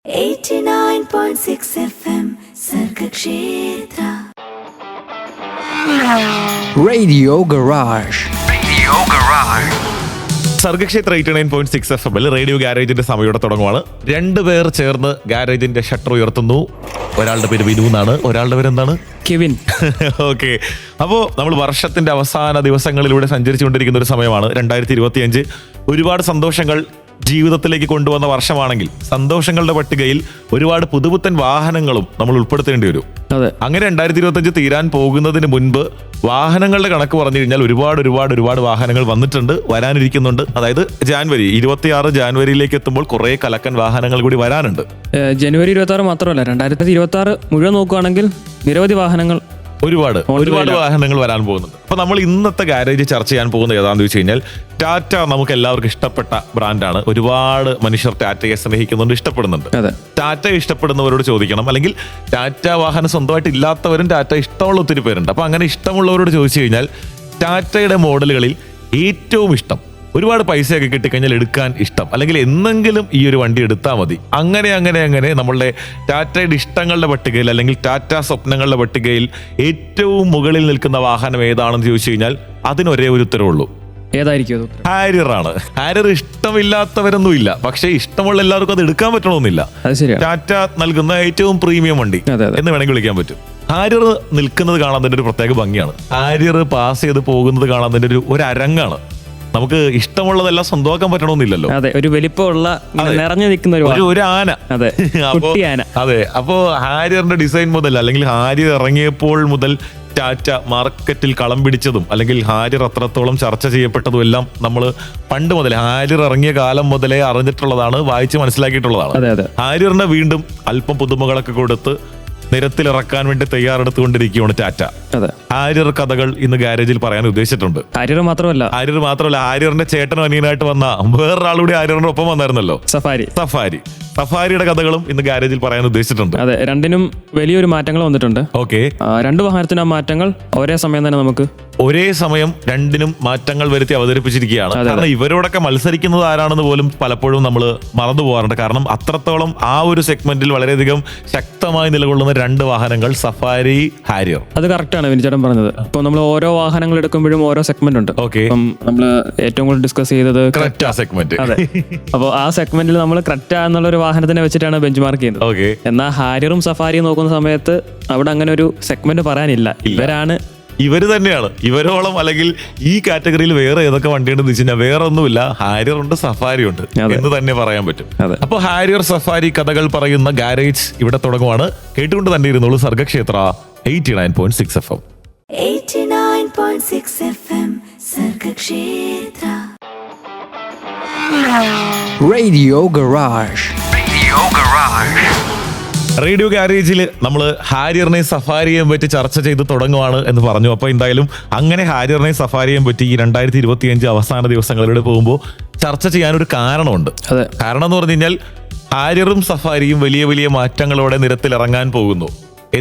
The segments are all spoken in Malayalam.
89.6 FM Sargakshetra Radio Garage. Sargakshetra 89.6 FM radio ഗാരേജിന്റെ സമയോടെ തുടങ്ങുവാണ്. രണ്ടുപേർ ചേർന്ന് ഗാരേജിന്റെ ഷട്ടർ ഉയർത്തുന്നു. ഒരാളുടെ പേര് വിനു എന്നാണ്, ഒരാളുടെ പേര് എന്താണ്? കെവിൻ. ഓക്കെ, അപ്പോൾ നമ്മൾ വർഷത്തിന്റെ അവസാന ദിവസങ്ങളിലൂടെ സഞ്ചരിച്ചുകൊണ്ടിരിക്കുന്ന ഒരു സമയമാണ് 2025. ഒരുപാട് സന്തോഷങ്ങൾ ജീവിതത്തിലേക്ക് കൊണ്ടുവന്ന വർഷമാണെങ്കിൽ സന്തോഷങ്ങളുടെ പട്ടികയിൽ ഒരുപാട് പുതുപുത്തൻ വാഹനങ്ങളും നമ്മൾ ഉൾപ്പെടുത്തേണ്ടി വരും. അങ്ങനെ 2025 തീരാൻ പോകുന്നതിന് മുൻപ് വാഹനങ്ങളുടെ കണക്ക് പറഞ്ഞു കഴിഞ്ഞാൽ ഒരുപാട് വാഹനങ്ങൾ വന്നിട്ടുണ്ട്, വരാനിരിക്കുന്നുണ്ട്. അതായത് ജാനുവരി 26 ജാനുവരിയിലേക്ക് എത്തുമ്പോൾ കുറെ കലക്കൻ വാഹനങ്ങൾ കൂടി വരാനുണ്ട്. ജനുവരി 26 മാത്രമല്ല, 2026 മുഴുവൻ നോക്കുകയാണെങ്കിൽ നിരവധി വാഹനങ്ങൾ, ഒരുപാട് വാഹനങ്ങൾ വരാൻ പോകുന്നുണ്ട്. അപ്പൊ നമ്മൾ ഇന്നത്തെ ഗാരേജ് ചർച്ച ചെയ്യാൻ പോകുന്നത് ഏതാണെന്ന് വെച്ച് കഴിഞ്ഞാൽ, ടാറ്റ നമുക്ക് എല്ലാവർക്കും ഇഷ്ടപ്പെട്ട ബ്രാൻഡാണ്. ഒരുപാട് മനുഷ്യർ ടാറ്റയെ സ്നേഹിക്കുന്നുണ്ട്, ഇഷ്ടപ്പെടുന്നുണ്ട്. ടാറ്റ ഇഷ്ടപ്പെടുന്നവരോട് ചോദിക്കണം, അല്ലെങ്കിൽ ടാറ്റ വാഹനം സ്വന്തമായിട്ട് ഇല്ലാത്തവരും ടാറ്റ ഇഷ്ടമുള്ള ഒത്തിരി പേരുണ്ട്. അപ്പൊ അങ്ങനെ ഇഷ്ടമുള്ളവരോട് ചോദിച്ചു കഴിഞ്ഞാൽ ടാറ്റയുടെ മോഡലുകളിൽ ഏറ്റവും ഇഷ്ടം, ഒരുപാട് പൈസയൊക്കെ കിട്ടിക്കഴിഞ്ഞാൽ എടുക്കാൻ ഇഷ്ടം, അല്ലെങ്കിൽ എന്നെങ്കിലും ഈ ഒരു വണ്ടി എടുത്താൽ മതി, അങ്ങനെ നമ്മളുടെ ടാറ്റയുടെ ഇഷ്ടങ്ങളുടെ പട്ടികയിൽ അല്ലെങ്കിൽ ടാറ്റ സ്വപ്നങ്ങളുടെ പട്ടികയിൽ ഏറ്റവും മുകളിൽ നിൽക്കുന്ന വാഹനം ഏതാണെന്ന് ചോദിച്ചു കഴിഞ്ഞാൽ അതിനൊരേ ഒരു ഉത്തരവുള്ളൂ. ഏതായിരിക്കും? ഹാരിയർ ആണ്. ഹാരിയർ ഇഷ്ടമില്ലാത്തവരൊന്നും ഇല്ല, പക്ഷെ ഇഷ്ടമുള്ള എല്ലാവർക്കും അത് എടുക്കാൻ പറ്റണമെന്നില്ല. ടാറ്റ നൽകുന്ന ഏറ്റവും പ്രീമിയം വണ്ടി എന്ന് വേണമെങ്കിൽ വിളിക്കാൻ പറ്റും. ഹാരിയർ നിൽക്കുന്നത് കാണാൻ തന്നെ ഒരു പ്രത്യേക ഭംഗിയാണ്. ഹാരിയർ പാസ് ചെയ്ത് പോകുന്നത് കാണാൻ തന്നെ ഒരു അരങ്ങാണ്. നമുക്ക് ഇഷ്ടമുള്ളതെല്ലാം സ്വന്തമാക്കാൻ പറ്റണമെന്നില്ലല്ലോ. അതെ, ഒരു വലിപ്പമുള്ള നിറഞ്ഞു നിൽക്കുന്ന ഒരു ആന. അതെ, അപ്പോ ഹാരിയറിന്റെ ഡിസൈൻ മുതൽ, അല്ലെങ്കിൽ ഹാരിയർ ഇറങ്ങിയപ്പോൾ മുതൽ ടാറ്റ മാർക്കറ്റിൽ കളം പിടിച്ചതും, അല്ലെങ്കിൽ ഹാരിയർ അത്രത്തോളം ചർച്ച ചെയ്യപ്പെട്ടതും എല്ലാം നമ്മൾ പണ്ട് മുതൽ, ഹാരിയർ ഇറങ്ങിയ കാലം മുതലേ അറിഞ്ഞിട്ടുള്ളതാണ്, വായിച്ച് മനസ്സിലാക്കിയിട്ടുള്ളതാണ്. ഹാരിയറിനെ വീണ്ടും അല്പം പുതുമകളൊക്കെ കൊടുത്ത് നിരത്തിലിറക്കാൻ വേണ്ടി തയ്യാറെടുത്തുകൊണ്ടിരിക്കുകയാണ് ടാറ്റ. ഹാരിയർ കഥകൾ ഇന്ന് ഗാരേജിൽ പറയാൻ ഉദ്ദേശിച്ചിട്ടുണ്ട്. ഹാരിയർ മാത്രമല്ല, ഹാരിയറിന്റെ ചേട്ടനും അനിയനായിട്ട് വന്ന വേറൊരാളുകൂടി ഹാരിയറിന്റെ ഒപ്പം വന്നായിരുന്നല്ലോ, സഫാരിയുടെ കഥകളും ഇന്ന് ഗാരേജിൽ പറയാൻ ഉദ്ദേശിച്ചിട്ടുണ്ട്. അതെ, രണ്ടിനും വലിയൊരു മാറ്റങ്ങൾ വന്നിട്ടുണ്ട്. ഓക്കെ, രണ്ട് വാഹനത്തിന് ആ മാറ്റങ്ങൾ ഒരേ സമയം തന്നെ ഒരേ സമയം രണ്ടിനും മാറ്റങ്ങൾ വരുത്തി അവതരിപ്പിച്ചിരിക്കുകയാണ്. കാരണം ഇവരോടൊക്കെ മത്സരിക്കുന്നത് ആരാണെന്ന് പോലും പലപ്പോഴും നമ്മൾ മറന്നു പോകാറുണ്ട്. കാരണം അത്രത്തോളം ആ ഒരു സെഗ്മെന്റിൽ വളരെയധികം ശക്തമായി നിലകൊള്ളുന്ന രണ്ട് വാഹനങ്ങൾ, സഫാരി, ഹാരിയർ. അത് കറക്റ്റാണ് വിനിച്ചേട്ടൻ പറഞ്ഞത്. ഇപ്പൊ നമ്മൾ ഓരോ വാഹനങ്ങൾ എടുക്കുമ്പോഴും ഓരോ സെഗ്മെന്റ് ഉണ്ട്. ഓക്കെ, നമ്മൾ ഏറ്റവും കൂടുതൽ ഡിസ്കസ് ചെയ്തത് ക്രെറ്റ സെഗ്മെന്റ്. അതെ, അപ്പോൾ ആ സെഗ്മെന്റിൽ നമ്മൾ ക്രെറ്റ എന്നുള്ള ഒരു വാഹനത്തിനെ വെച്ചിട്ടാണ് ബെഞ്ച് മാർക്ക് ചെയ്യുന്നത്. ഓക്കെ, എന്നാൽ ഹാരിയറും സഫാരിയും നോക്കുന്ന സമയത്ത് അവിടെ അങ്ങനെ ഒരു സെഗ്മെന്റ് പറയാനില്ല. ഇവര് തന്നെയാണ്, ഇവരോളം അല്ലെങ്കിൽ ഈ കാറ്റഗറിയിൽ വേറെ ഏതൊക്കെ വണ്ടിയുണ്ടെന്ന് വെച്ച് കഴിഞ്ഞാൽ വേറെ ഒന്നുമില്ല, ഹാരിയർ ഉണ്ട്, സഫാരി ഉണ്ട് എന്ന് തന്നെ പറയാൻ പറ്റും. അപ്പൊ ഹാരിയർ സഫാരി കഥകൾ പറയുന്ന ഗാരേജ് ഇവിടെ തുടങ്ങുവാണ്. കേട്ടുകൊണ്ട് തന്നെ ഇരുന്നോളൂ Sargakshetra 89.6 FM. 89.6 FM Sargakshetra Radio Garage. Radio ഗാരേജിൽ നമ്മൾ ഹാരിയറിനെയും സഫാരിയെയും പറ്റി ചർച്ച ചെയ്ത് തുടങ്ങുവാണ് എന്ന് പറഞ്ഞു. അപ്പോൾ എന്തായാലും അങ്ങനെ ഹാരിയറിനെയും സഫാരിയെയും പറ്റി ഈ 2025 അവസാന ദിവസങ്ങളിലൂടെ പോകുമ്പോൾ ചർച്ച ചെയ്യാനൊരു കാരണമുണ്ട്. കാരണം എന്ന് പറഞ്ഞു കഴിഞ്ഞാൽ ഹാരിയറും സഫാരിയും വലിയ മാറ്റങ്ങളോടെ നിരത്തിലിറങ്ങാൻ പോകുന്നു.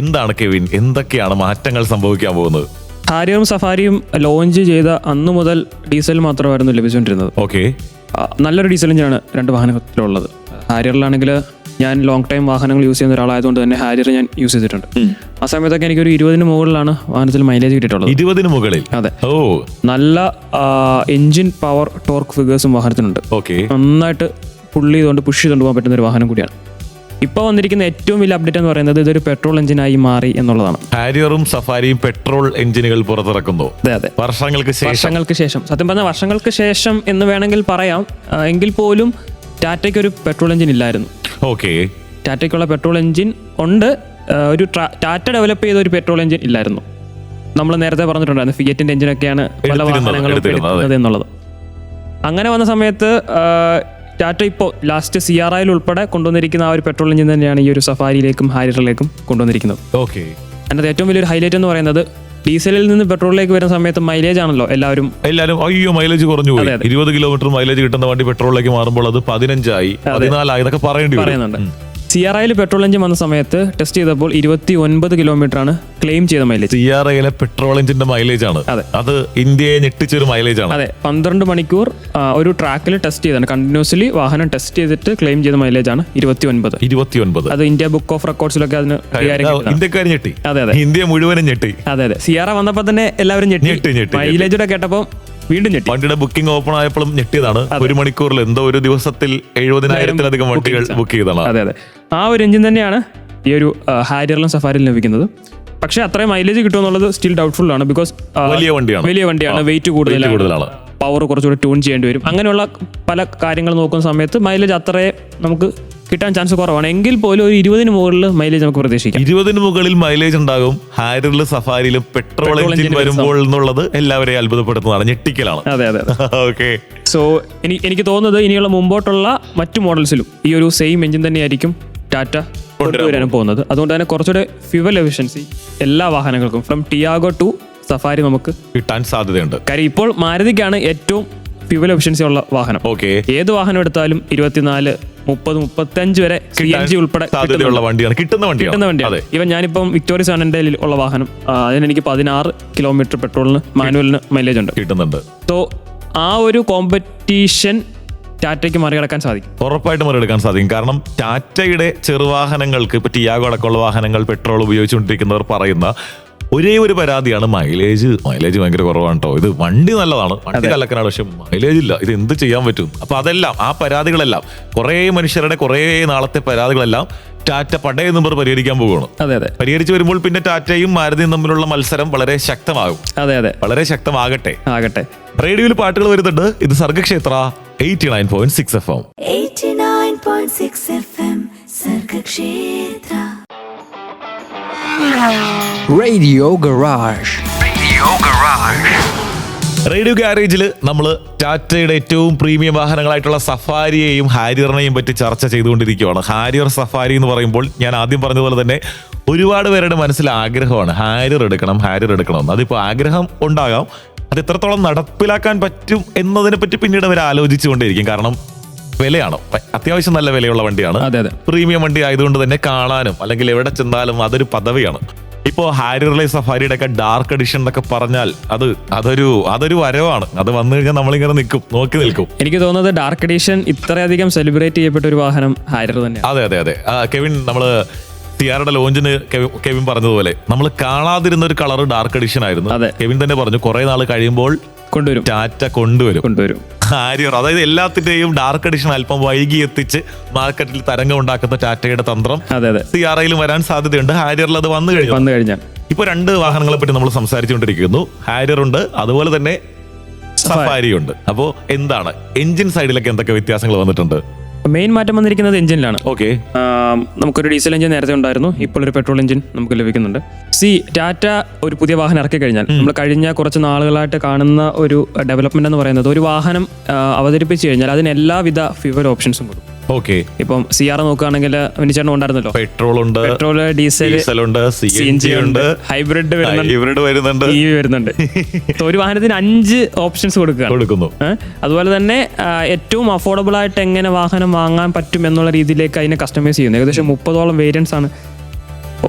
എന്താണ് കെവിൻ, എന്തൊക്കെയാണ് മാറ്റങ്ങൾ സംഭവിക്കാൻ പോകുന്നത്? ഹാരിയറും സഫാരിയും ലോഞ്ച് ചെയ്ത അന്നു മുതൽ ഡീസൽ മാത്രമായിരുന്നു ലഭിച്ചുകൊണ്ടിരുന്നത്. ഓക്കെ, നല്ലൊരു ഡീസൽ എഞ്ചിനാണ് രണ്ട് വാഹനത്തിലുള്ളത്. ഹാരിയറിലാണെങ്കിൽ ഞാൻ ലോങ് ടൈം വാഹനങ്ങൾ യൂസ് ചെയ്യുന്ന ഒരാളായതുകൊണ്ട് തന്നെ ഹാരിയർ ഞാൻ യൂസ് ചെയ്തിട്ടുണ്ട്. ആ സമയത്തൊക്കെ എനിക്കൊരു 20 മുകളിലാണ് വാഹനത്തിൽ മൈലേജ് കിട്ടിയിട്ടുള്ളത്. 20 മുകളിൽ? അതെ. നല്ല എഞ്ചിൻ പവർ, ടോർക്ക് ഫിഗേഴ്സും വാഹനത്തിനുണ്ട്. നന്നായിട്ട് പുഷ് ചെയ്തുകൊണ്ട് പോകാൻ പറ്റുന്ന ഒരു വാഹനം കൂടിയാണ്. ഇപ്പോൾ വന്നിരിക്കുന്ന ഏറ്റവും വലിയ അപ്ഡേറ്റ് എന്ന് പറയുന്നത് ഇതൊരു പെട്രോൾ എഞ്ചിനായി മാറി എന്നുള്ളതാണ്. ഹാരിയറും സഫാരിയും പെട്രോൾ എഞ്ചിനുകൾ പുറത്തിറക്കുന്നു. അതെ, വർഷങ്ങൾക്ക് ശേഷം. സത്യം പറഞ്ഞാൽ വർഷങ്ങൾക്ക് ശേഷം എന്ന് വേണമെങ്കിൽ പറയാം. എങ്കിൽ പോലും ടാറ്റയ്ക്ക് ഒരു പെട്രോൾ എഞ്ചിൻ ഇല്ലായിരുന്നു. ഓക്കെ, ടാറ്റയ്ക്കുള്ള പെട്രോൾ എഞ്ചിൻ ഉണ്ട്, ഒരു ടാറ്റ ഡെവലപ്പ് ചെയ്ത ഒരു പെട്രോൾ എഞ്ചിൻ ഇല്ലായിരുന്നു. നമ്മൾ നേരത്തെ പറഞ്ഞിട്ടുണ്ടായിരുന്നു ഫിയറ്റിന്റെ എഞ്ചിനൊക്കെയാണ് പല വാഹനങ്ങളും എടുക്കുന്നത് എന്നുള്ളത്. അങ്ങനെ വന്ന സമയത്ത് ടാറ്റ ഇപ്പോൾ ലാസ്റ്റ് CRI ഉൾപ്പെടെ കൊണ്ടുവന്നിരിക്കുന്ന ആ ഒരു പെട്രോൾ എഞ്ചിൻ തന്നെയാണ് ഈ ഒരു സഫാരിയിലേക്കും ഹാരിയറിലേക്കും കൊണ്ടുവന്നിരിക്കുന്നത്. ഓക്കെ, അതിനകത്ത് ഏറ്റവും വലിയൊരു ഹൈലൈറ്റ് എന്ന് പറയുന്നത് ഡീസലിൽ നിന്ന് പെട്രോളിലേക്ക് വരുന്ന സമയത്ത് മൈലേജ് ആണല്ലോ എല്ലാവരും അയ്യോ മൈലേജ് കുറഞ്ഞു പോയി. 20 കിലോമീറ്റർ മൈലേജ് കിട്ടുന്ന വണ്ടി പെട്രോളിലേക്ക് മാറുമ്പോൾ അത് 15 ആയി, 14 ആയി എന്നൊക്കെ പറയുന്നുണ്ട്. സിആർഐയിൽ പെട്രോൾ എഞ്ചിൻ വന്ന സമയത്ത് ടെസ്റ്റ് ചെയ്തപ്പോൾ 29 കിലോമീറ്റർ ആണ് ക്ലെയിം ചെയ്ത മൈലേജ്. സിആർഐയിലെ പെട്രോൾ എഞ്ചിന്റെ മൈലേജ് ആണ്. അതെ, അത് ഇന്ത്യയെ ഞെട്ടിച്ചൊരു മൈലേജ് ആണ്. അതെ, 12 മണിക്കൂർ ഒരു ട്രാക്കിൽ ടെസ്റ്റ് ചെയ്താണ്, കണ്ടിന്യൂസ്ലി വാഹനം ടെസ്റ്റ് ചെയ്തിട്ട് ക്ലെയിം ചെയ്ത മൈലേജ് ആണ് 29. അത് ഇന്ത്യ ബുക്ക് ഓഫ് റെക്കോർഡ്സിലൊക്കെ അതിന് ഇന്ത്യക്കാർ ഞെട്ടി. അതെ അതെ, ഇന്ത്യ മുഴുവനും ഞെട്ടി. അതെ അതെ, സിആർ വന്നപ്പോ തന്നെ എല്ലാവരും ഞെട്ടി. മൈലേജൂടെ കേട്ടപ്പോ വീണ്ടും ഞെട്ടി. വണ്ടിയുടെ ബുക്കിംഗ് ഓപ്പൺ ആയപ്പോഴും ഞെട്ടിയതാണ്. 1 മണിക്കൂറിൽ എന്തോ ഒരു ദിവസത്തിൽ 70,000-ലധികം വണ്ടികൾ ബുക്ക് ചെയ്തതാണ്. അതെ അതെ, ആ ഒരു എഞ്ചിൻ തന്നെയാണ് ഈ ഒരു ഹാരിയറിലും സഫാരിയിലും ലഭിക്കുന്നത്. പക്ഷെ അത്രയും മൈലേജ് കിട്ടുമെന്നുള്ളത് സ്റ്റിൽ ഡൗട്ട്ഫുൾ ആണ്. ബിക്കോസ് വലിയ വണ്ടിയാണ്, വെയിറ്റ് കൂടുതലാണ്, പവർ കുറച്ചുകൂടി ട്യൂൺ ചെയ്യേണ്ടി വരും. അങ്ങനെയുള്ള പല കാര്യങ്ങൾ നോക്കുന്ന സമയത്ത് മൈലേജ് അത്രേ നമുക്ക് കിട്ടാൻ ചാൻസ് കുറവാണ്. എങ്കിൽ പോലും ഒരു 20 മുകളിൽ മൈലേജ് നമുക്ക് പ്രതീക്ഷിക്കാം. 20 മുകളിൽ മൈലേജ് ഉണ്ടാകും ഹാരിയറിലും സഫാരിയിലും പെട്രോൾ എഞ്ചിൻ വരുമ്പോൾ എന്നുള്ളത് എല്ലാവരെയും അത്ഭുതപ്പെടുത്തുന്നതാണ്, ഞെട്ടിക്കലാണ്. അതെ അതെ, ഓക്കെ. സോ എനിക്ക് തോന്നുന്നത് ഇനിയുള്ള മുമ്പോട്ടുള്ള മറ്റു മോഡൽസിലും ഈ ഒരു സെയിം എഞ്ചിൻ തന്നെയായിരിക്കും ടാറ്റ കൊണ്ടുവരാനും പോകുന്നത്. അതുകൊണ്ട് തന്നെ കുറച്ചുകൂടെ ഫ്യൂവൽ എഫിഷ്യൻസി എല്ലാ വാഹനങ്ങൾക്കും ഫ്രം ടിയാഗോ ടു സഫാരി നമുക്ക് കിട്ടാൻ സാധ്യതയുണ്ട്. കാര്യം ഇപ്പോൾ മാരുതിക്കാണ് ഏറ്റവും ഫ്യൂവൽ എഫിഷ്യൻസി ഉള്ള വാഹനം. ഓക്കെ, ഏത് വാഹനം എടുത്താലും 24, 30, 35 വരെ CNG ഉൾപ്പെടെ സാധ്യതയുള്ള വണ്ടിയാണ്, കിട്ടുന്ന വണ്ടിയാണ്. ഇവൻ ഞാനിപ്പം വിക്ടോറിയ സാനന്റെ ഉള്ള വാഹനം, അതിനെനിക്ക് 16 കിലോമീറ്റർ പെട്രോളിന് മാനുവലിന് മൈലേജ് ഉണ്ട്, കിട്ടുന്നുണ്ട്. സോ ആ ഒരു കോമ്പറ്റീഷൻ ടാറ്റയ്ക്ക് മറികടക്കാൻ സാധിക്കും, ഉറപ്പായിട്ട് മറികടക്കാൻ സാധിക്കും. കാരണം ടാറ്റയുടെ ചെറുവാഹനങ്ങൾക്ക് ഇപ്പൊ ടിയാഗോ അടക്കമുള്ള വാഹനങ്ങൾ പെട്രോൾ ഉപയോഗിച്ചുകൊണ്ടിരിക്കുന്നവർ പറയുന്ന ഒരേ ഒരു പരാതിയാണ് മൈലേജ് ഭയങ്കര കുറവാണ് കേട്ടോ. ഇത് വണ്ടി നല്ലതാണ്, വണ്ടി കലക്കനാണ്, പക്ഷെ മൈലേജ് ഇല്ല, ഇത് എന്ത് ചെയ്യാൻ പറ്റും? അപ്പൊ അതെല്ലാം, ആ പരാതികളെല്ലാം, കുറെ മനുഷ്യരുടെ കുറെ നാളത്തെ പരാതികളെല്ലാം ടാറ്റ പടയ നമ്പർ പരിഹരിക്കാൻ പോവുകയാണ്. അതെ അതെ, പരിഹരിച്ചു വരുമ്പോൾ പിന്നെ ടാറ്റയും മാരുതിയും തമ്മിലുള്ള മത്സരം വളരെ ശക്തമാകും. അതെ അതെ, വളരെ ശക്തമാകട്ടെ. റേഡിയോയിൽ പാട്ടുകൾ വരുന്നുണ്ട്. ഇത് Sargakshetra 89.6 FM. 89.6 FM Sargakshetra. Radio Garage. Radio ഗാരേജിൽ നമ്മൾ ടാറ്റയുടെ ഏറ്റവും പ്രീമിയം വാഹനങ്ങളായിട്ടുള്ള സഫാരിയെയും ഹാരിയറിനെയും പറ്റി ചർച്ച ചെയ്തുകൊണ്ടിരിക്കുകയാണ്. ഹാരിയർ സഫാരി എന്ന് പറയുമ്പോൾ ഞാൻ ആദ്യം പറഞ്ഞതുപോലെ തന്നെ ഒരുപാട് പേരുടെ മനസ്സിൽ ആഗ്രഹമാണ് ഹാരിയർ എടുക്കണം. അതിപ്പോൾ ആഗ്രഹം ഉണ്ടാകാം, അത് എത്രത്തോളം നടപ്പിലാക്കാൻ പറ്റും എന്നതിനെ പറ്റി പിന്നീട് അവർ ആലോചിച്ചുകൊണ്ടേയിരിക്കും. കാരണം വിലയാണ്, അത്യാവശ്യം നല്ല വിലയുള്ള വണ്ടിയാണ്. പ്രീമിയം വണ്ടി ആയതുകൊണ്ട് തന്നെ കാണാനും അല്ലെങ്കിൽ എവിടെ ചെന്നാലും അതൊരു പദവിയാണ്. ഇപ്പോൾ ഹാരിയറിലെ സഫാരിയുടെ ഒക്കെ ഡാർക്ക് എഡിഷൻ എന്നൊക്കെ പറഞ്ഞാൽ അതൊരു വരവാണ്. അത് വന്നു കഴിഞ്ഞാൽ നമ്മളിങ്ങനെ നോക്കി നിൽക്കും. എനിക്ക് തോന്നുന്നത് ഡാർക്ക് എഡിഷൻ ഇത്രയധികം സെലിബ്രേറ്റ് ചെയ്യപ്പെട്ട ഒരു വാഹനം ഹാരിയർ തന്നെ. അതെ. കെവിൻ, നമ്മള് സിയാറയുടെ ലോഞ്ചിന് കെവിൻ പറഞ്ഞതുപോലെ നമ്മൾ കാണാതിരുന്ന ഒരു കളർ ഡാർക്ക് എഡിഷൻ ആയിരുന്നു. കെവിൻ തന്നെ പറഞ്ഞു കുറെ നാൾ കഴിയുമ്പോൾ ടാറ്റ കൊണ്ടുവരും ഹാരിയർ. അതായത് എല്ലാത്തിന്റെയും ഡാർക്ക് എഡിഷൻ അല്പം വൈകി എത്തിച്ച് മാർക്കറ്റിൽ തരംഗം ഉണ്ടാക്കുന്ന ടാറ്റയുടെ തന്ത്രം സിആർഐയിലും വരാൻ സാധ്യതയുണ്ട്. ഹാരിയറിൽ അത് വന്നു കഴിഞ്ഞാൽ ഇപ്പൊ 2 വാഹനങ്ങളെ പറ്റി നമ്മൾ സംസാരിച്ചുകൊണ്ടിരിക്കുന്നു. ഹാരിയർ ഉണ്ട്, അതുപോലെ തന്നെ സഫാരി ഉണ്ട്. അപ്പോ എന്താണ് എഞ്ചിൻ സൈഡിലൊക്കെ എന്തൊക്കെ വ്യത്യാസങ്ങൾ വന്നിട്ടുണ്ട്? മെയിൻ മാറ്റം വന്നിരിക്കുന്നത് എഞ്ചിനിലാണ്. ഓക്കെ, നമുക്കൊരു ഡീസൽ എഞ്ചിൻ നേരത്തെ ഉണ്ടായിരുന്നു, ഇപ്പോൾ ഒരു പെട്രോൾ എഞ്ചിൻ നമുക്ക് ലഭിക്കുന്നുണ്ട്. ടാറ്റ ഒരു പുതിയ വാഹനം ഇറക്കി കഴിഞ്ഞാൽ നമ്മൾ കഴിഞ്ഞ കുറച്ച് നാളുകളായിട്ട് കാണുന്ന ഒരു ഡെവലപ്മെന്റ് എന്ന് പറയുന്നത് ഒരു വാഹനം അവതരിപ്പിച്ചു കഴിഞ്ഞാൽ അതിന് എല്ലാവിധ ഫ്യൂവൽ ഓപ്ഷൻസും കൊടുക്കും. ഓക്കെ, ഇപ്പം സിആർ നോക്കുകയാണെങ്കിൽ വിനിച്ചേട്ടൻ ഉണ്ടായിരുന്നല്ലോ, പെട്രോൾ, ഡീസൽ ഉണ്ട്, CNG ഉണ്ട്, ഹൈബ്രിഡ് വരുന്നുണ്ട്, EV വരുന്നുണ്ട്. ഒരു വാഹനത്തിന് 5 ഓപ്ഷൻസ് കൊടുക്കുന്നു. അതുപോലെ തന്നെ ഏറ്റവും അഫോർഡബിൾ ആയിട്ട് എങ്ങനെ വാഹനം വാങ്ങാൻ പറ്റും എന്നുള്ള രീതിയിലേക്ക് അതിനെ കസ്റ്റമൈസ് ചെയ്യുന്നു. ഏകദേശം 30ഓളം വേരിയൻസ് ആണ്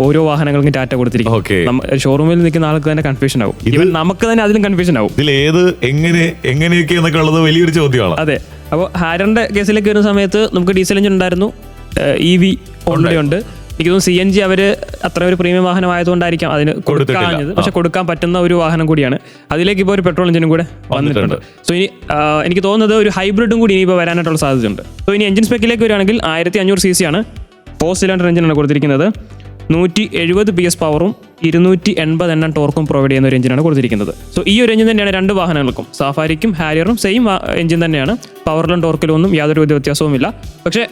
ഓരോ വാഹനങ്ങൾക്കും ടാറ്റ കൊടുത്തിരിക്കുന്നത്. ഷോറൂമിൽ നിൽക്കുന്ന ആൾക്ക് തന്നെ കൺഫ്യൂഷൻ ആവും, ഈവൻ നമുക്ക് തന്നെ അതിലും കൺഫ്യൂഷൻ ആവും. ഇതിലേത് എങ്ങനെയൊക്കെ എന്നൊക്കെ ഉള്ളത് വലിയൊരു ചോദ്യമാണ്. അതെ, അപ്പോൾ ഹാരിയറിന്റെ കേസിലേക്ക് വരുന്ന സമയത്ത് നമുക്ക് ഡീസൽ എഞ്ചിൻ ഉണ്ടായിരുന്നു, EV ഓൾറെഡി ഉണ്ട്. എനിക്ക് തോന്നുന്നു CNG അവര് അത്ര ഒരു പ്രീമിയം വാഹനം ആയതുകൊണ്ടായിരിക്കാം അതിന് കൊടുക്കാഞ്ഞത്. പക്ഷെ കൊടുക്കാൻ പറ്റുന്ന ഒരു വാഹനം കൂടിയാണ്. അതിലേക്ക് ഇപ്പോൾ ഒരു പെട്രോൾ എഞ്ചിനും കൂടെ വന്നിട്ടുണ്ട്. സോ ഇനി എനിക്ക് തോന്നുന്നത് ഒരു ഹൈബ്രിഡും കൂടി ഇനിയിപ്പോൾ വരാനായിട്ടുള്ള സാധ്യതയുണ്ട്. സോ ഇനി എഞ്ചിൻ സ്പെക്കിലേക്ക് വരികയാണെങ്കിൽ 1500 cc ആണ് 4 സിലിണ്ടർ എഞ്ചിനാണ് കൊടുത്തിരിക്കുന്നത്. 170 PS പവറും 280 Nm ടോർക്കും പ്രൊവൈഡ് ചെയ്യുന്ന ഒരു എഞ്ചിനാണ് കൊടുത്തിരിക്കുന്നത്. സോ ഈ ഒരു എഞ്ചിൻ തന്നെയാണ് 2 വാഹനങ്ങൾക്കും, സഫാരിക്കും ഹാരിയറും സെയിം എഞ്ചിൻ തന്നെയാണ്. പവറിലും ടോർക്കിലും ഒന്നും യാതൊരു വ്യത്യാസവുമില്ല. പക്ഷേ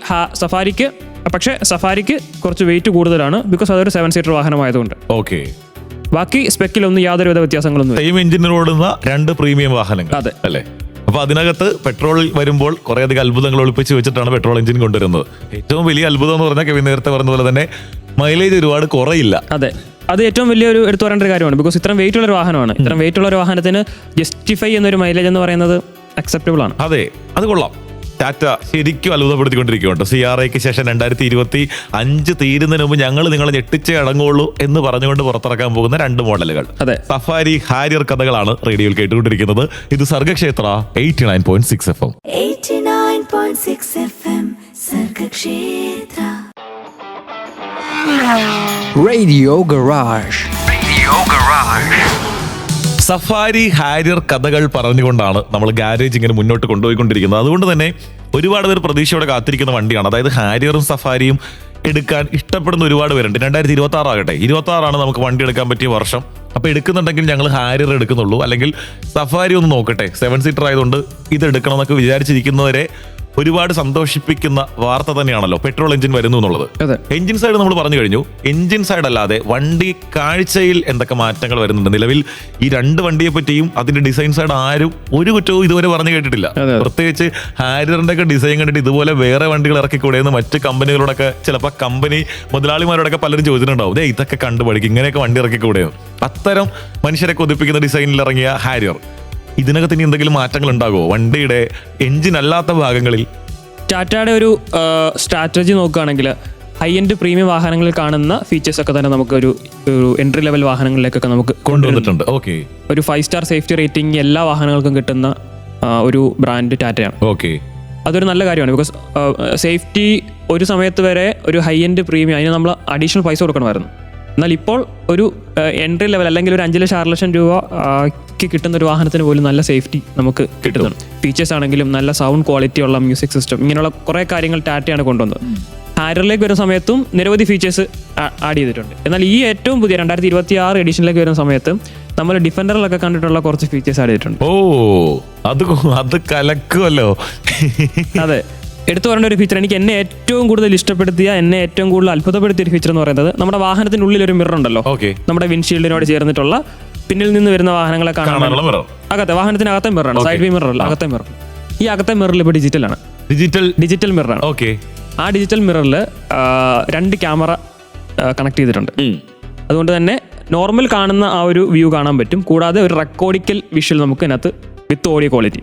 സഫാരിക്ക് കുറച്ച് വെയിറ്റ് കൂടുതലാണ്, ബിക്കോസ് അതൊരു 7 സീറ്റർ വാഹനമായതുകൊണ്ട്. ഓക്കെ, ബാക്കി സ്പെക്കിലൊന്നും യാതൊരുവിധ വ്യത്യാസങ്ങളൊന്നും. സെയിം എഞ്ചിനിൽ ഓടുന്ന 2 പ്രീമിയം വാഹനങ്ങൾ. അതെ അല്ലേ? അപ്പൊ അതിനകത്ത് പെട്രോൾ വരുമ്പോൾ കുറേയധികം അത്ഭുതങ്ങൾ ഒളിപ്പിച്ച് വെച്ചിട്ടാണ് പെട്രോൾ എഞ്ചിൻ കൊണ്ടുവരുന്നത്. ഏറ്റവും വലിയ അത്ഭുതം എന്ന് പറഞ്ഞാൽ കെവിൻ നേരത്തെ പറഞ്ഞ പോലെ തന്നെ മൈലേജ് ഒരുപാട് കുറയില്ല. അതെ, അത് ഏറ്റവും വലിയൊരു എടുത്തു പറയേണ്ട ഒരു കാര്യമാണ്. ബിക്കോസ് ഇത്രയും വെയിറ്റ് ഉള്ള ഒരു വാഹനമാണ്. ഇത്രയും വെയിറ്റ് ഉള്ള ഒരു വാഹനത്തിന് ജസ്റ്റിഫൈ എന്നൊരു മൈലേജ് എന്ന് പറയുന്നത് അക്സെപ്റ്റബിൾ ആണ്. അതെ, അത് കൊള്ളാം. ടാറ്റ ശരിക്കും അത്ഭുതപ്പെടുത്തിക്കൊണ്ടിരിക്കുകയുണ്ട്. CRIക്ക് ശേഷം 2025 തീരുന്നതിന് മുമ്പ് ഞങ്ങൾ നിങ്ങളെ ഞെട്ടിച്ചേ അടങ്ങുള്ളൂ എന്ന് പറഞ്ഞുകൊണ്ട് പുറത്തിറക്കാൻ പോകുന്ന 2 മോഡലുകൾ. സഫാരി ഹാരിയർ കഥകളാണ് റേഡിയോയിൽ കേട്ടുകൊണ്ടിരിക്കുന്നത്. ഇത് Sargakshetra 89.6 FM. 89.6 FM Sargakshetra. Radio Garage. Safari Harrier കഥകൾ പറഞ്ഞുകൊണ്ടാണ് നമ്മൾ ഗാരേജ് ഇങ്ങനെ മുന്നോട്ട് കൊണ്ടുപോയിക്കൊണ്ടിരിക്കുന്നത്. അതുകൊണ്ട് തന്നെ ഒരുപാട് പേർ പ്രതീക്ഷയോടെ കാത്തിരിക്കുന്ന വണ്ടിയാണ്. അതായത് ഹാരിയറും സഫാരിയും എടുക്കാൻ ഇഷ്ടപ്പെടുന്ന ഒരുപാട് പേരുണ്ട്. 2026 ആകട്ടെ, 26 നമുക്ക് വണ്ടി എടുക്കാൻ പറ്റിയ വർഷം. അപ്പോൾ എടുക്കുന്നുണ്ടെങ്കിൽ ഞങ്ങൾ ഹാരിയർ എടുക്കുന്നുള്ളൂ, അല്ലെങ്കിൽ സഫാരി ഒന്ന് നോക്കട്ടെ, 7 സീറ്റർ ആയതുകൊണ്ട് ഇത് എടുക്കണം എന്നൊക്കെ വിചാരിച്ചിരിക്കുന്നവരെ ഒരുപാട് സന്തോഷിപ്പിക്കുന്ന വാർത്ത തന്നെയാണല്ലോ പെട്രോൾ എഞ്ചിൻ വരുന്നു എന്നുള്ളത്. എഞ്ചിൻ സൈഡ് നമ്മൾ പറഞ്ഞു കഴിഞ്ഞു. എഞ്ചിൻ സൈഡ് അല്ലാതെ വണ്ടി കാഴ്ചയിൽ എന്തൊക്കെ മാറ്റങ്ങൾ വരുന്നുണ്ട്? നിലവിൽ ഈ 2 വണ്ടിയെ പറ്റിയും അതിന്റെ ഡിസൈൻ സൈഡ് ആരും ഒരു കുറ്റവും ഇതുവരെ പറഞ്ഞു കേട്ടിട്ടില്ല. പ്രത്യേകിച്ച് ഹാരിയറിന്റെ ഒക്കെ ഡിസൈൻ കണ്ടിട്ട് ഇതുപോലെ വേറെ വണ്ടികൾ ഇറക്കിക്കൂടെയെന്ന് മറ്റ് കമ്പനികളോടൊക്കെ ചിലപ്പോൾ കമ്പനി മുതലാളിമാരോടൊക്കെ പലരും ചോദിച്ചിട്ടുണ്ടാവും, ഇതൊക്കെ കണ്ടുപഠിക്കും, ഇങ്ങനെയൊക്കെ വണ്ടി ഇറക്കിക്കൂടെയെന്ന്. അത്തരം മനുഷ്യരെ കൊതിപ്പിക്കുന്ന ഡിസൈനിൽ ഇറങ്ങിയ ഹാരിയർ ഇതിനകത്ത് ഇനി എന്തെങ്കിലും മാറ്റങ്ങൾ ഉണ്ടാകുമോ വണ്ടിയുടെ എഞ്ചിൻ അല്ലാത്ത ഭാഗങ്ങളിൽ? ടാറ്റയുടെ ഒരു സ്ട്രാറ്റജി നോക്കുകയാണെങ്കിൽ ഹൈ എൻഡ് പ്രീമിയം വാഹനങ്ങളിൽ കാണുന്ന ഫീച്ചേഴ്സ് ഒക്കെ തന്നെ നമുക്ക് ഒരു എൻട്രി ലെവൽ വാഹനങ്ങളിലേക്കൊക്കെ നമുക്ക് കൊണ്ടുവന്നിട്ടുണ്ട്. ഓക്കെ, ഒരു 5 സ്റ്റാർ സേഫ്റ്റി റേറ്റിംഗ് എല്ലാ വാഹനങ്ങൾക്കും കിട്ടുന്ന ഒരു ബ്രാൻഡ് ടാറ്റയാണ്. ഓക്കെ, അതൊരു നല്ല കാര്യമാണ്. ബിക്കോസ് സേഫ്റ്റി ഒരു സമയത്ത് വരെ ഒരു ഹൈ എൻഡ് പ്രീമിയം അതിന് നമ്മൾ അഡീഷണൽ പൈസ കൊടുക്കണമായിരുന്നു. എന്നാൽ ഇപ്പോൾ ഒരു എൻട്രി ലെവൽ അല്ലെങ്കിൽ ഒരു 5 ലക്ഷം 6 ലക്ഷം രൂപയ്ക്ക് കിട്ടുന്ന ഒരു വാഹനത്തിന് പോലും നല്ല സേഫ്റ്റി നമുക്ക് കിട്ടുന്നുണ്ട്. ഫീച്ചേഴ്സ് ആണെങ്കിലും നല്ല സൗണ്ട് ക്വാളിറ്റി ഉള്ള മ്യൂസിക് സിസ്റ്റം, ഇങ്ങനെയുള്ള കുറേ കാര്യങ്ങൾ ടാറ്റയാണ് കൊണ്ടുവന്നത്. ഹാരിയറിലേക്ക് വരുന്ന സമയത്തും നിരവധി ഫീച്ചേഴ്സ് ആഡ് ചെയ്തിട്ടുണ്ട്. എന്നാൽ ഈ ഏറ്റവും പുതിയ 2026 എഡിഷനിലേക്ക് വരുന്ന സമയത്ത് നമ്മൾ ഡിഫൻഡറിലൊക്കെ കണ്ടിട്ടുള്ള കുറച്ച് ഫീച്ചേഴ്സ് ആഡ് ചെയ്തിട്ടുണ്ട്. അത് കലക്കുമല്ലോ. അതെ, എടുത്തു പറയേണ്ട ഒരു ഫീച്ചർ, എനിക്ക് എന്നെ ഏറ്റവും കൂടുതൽ ഇഷ്ടപ്പെടുത്തിയ, എന്നെ ഏറ്റവും കൂടുതൽ അത്ഭുതപ്പെടുത്തിയ ഒരു ഫീച്ചർ എന്ന് പറയുന്നത് നമ്മുടെ വാഹനത്തിന്റെ ഉള്ളിൽ ഒരു മിറർ ഉണ്ടല്ലോ, നമ്മുടെ വിൻഷീൽഡിനോട് ചേർന്നിട്ടുള്ള പിന്നിൽ നിന്ന് വരുന്ന വാഹനങ്ങളെ കാണാനുള്ള അകത്തെ വാഹനത്തിനകത്തെ മിററാണ്, സൈഡ് വ്യൂ മിറർ, അകത്തെ മിറർ. ഈ അകത്തെ മിററിൽ ഇപ്പോൾ ഡിജിറ്റലാണ്, ഡിജിറ്റൽ മിററാണ്. ഓക്കെ, ആ ഡിജിറ്റൽ മിററിൽ 2 ക്യാമറ കണക്ട് ചെയ്തിട്ടുണ്ട്. അതുകൊണ്ട് തന്നെ നോർമൽ കാണുന്ന ആ ഒരു വ്യൂ കാണാൻ പറ്റും. കൂടാതെ ഒരു റെക്കോർഡിക്കൽ വിഷ്വൽ നമുക്ക് ഇതിനകത്ത് വിത്ത് ഓഡിയോ ക്വാളിറ്റി.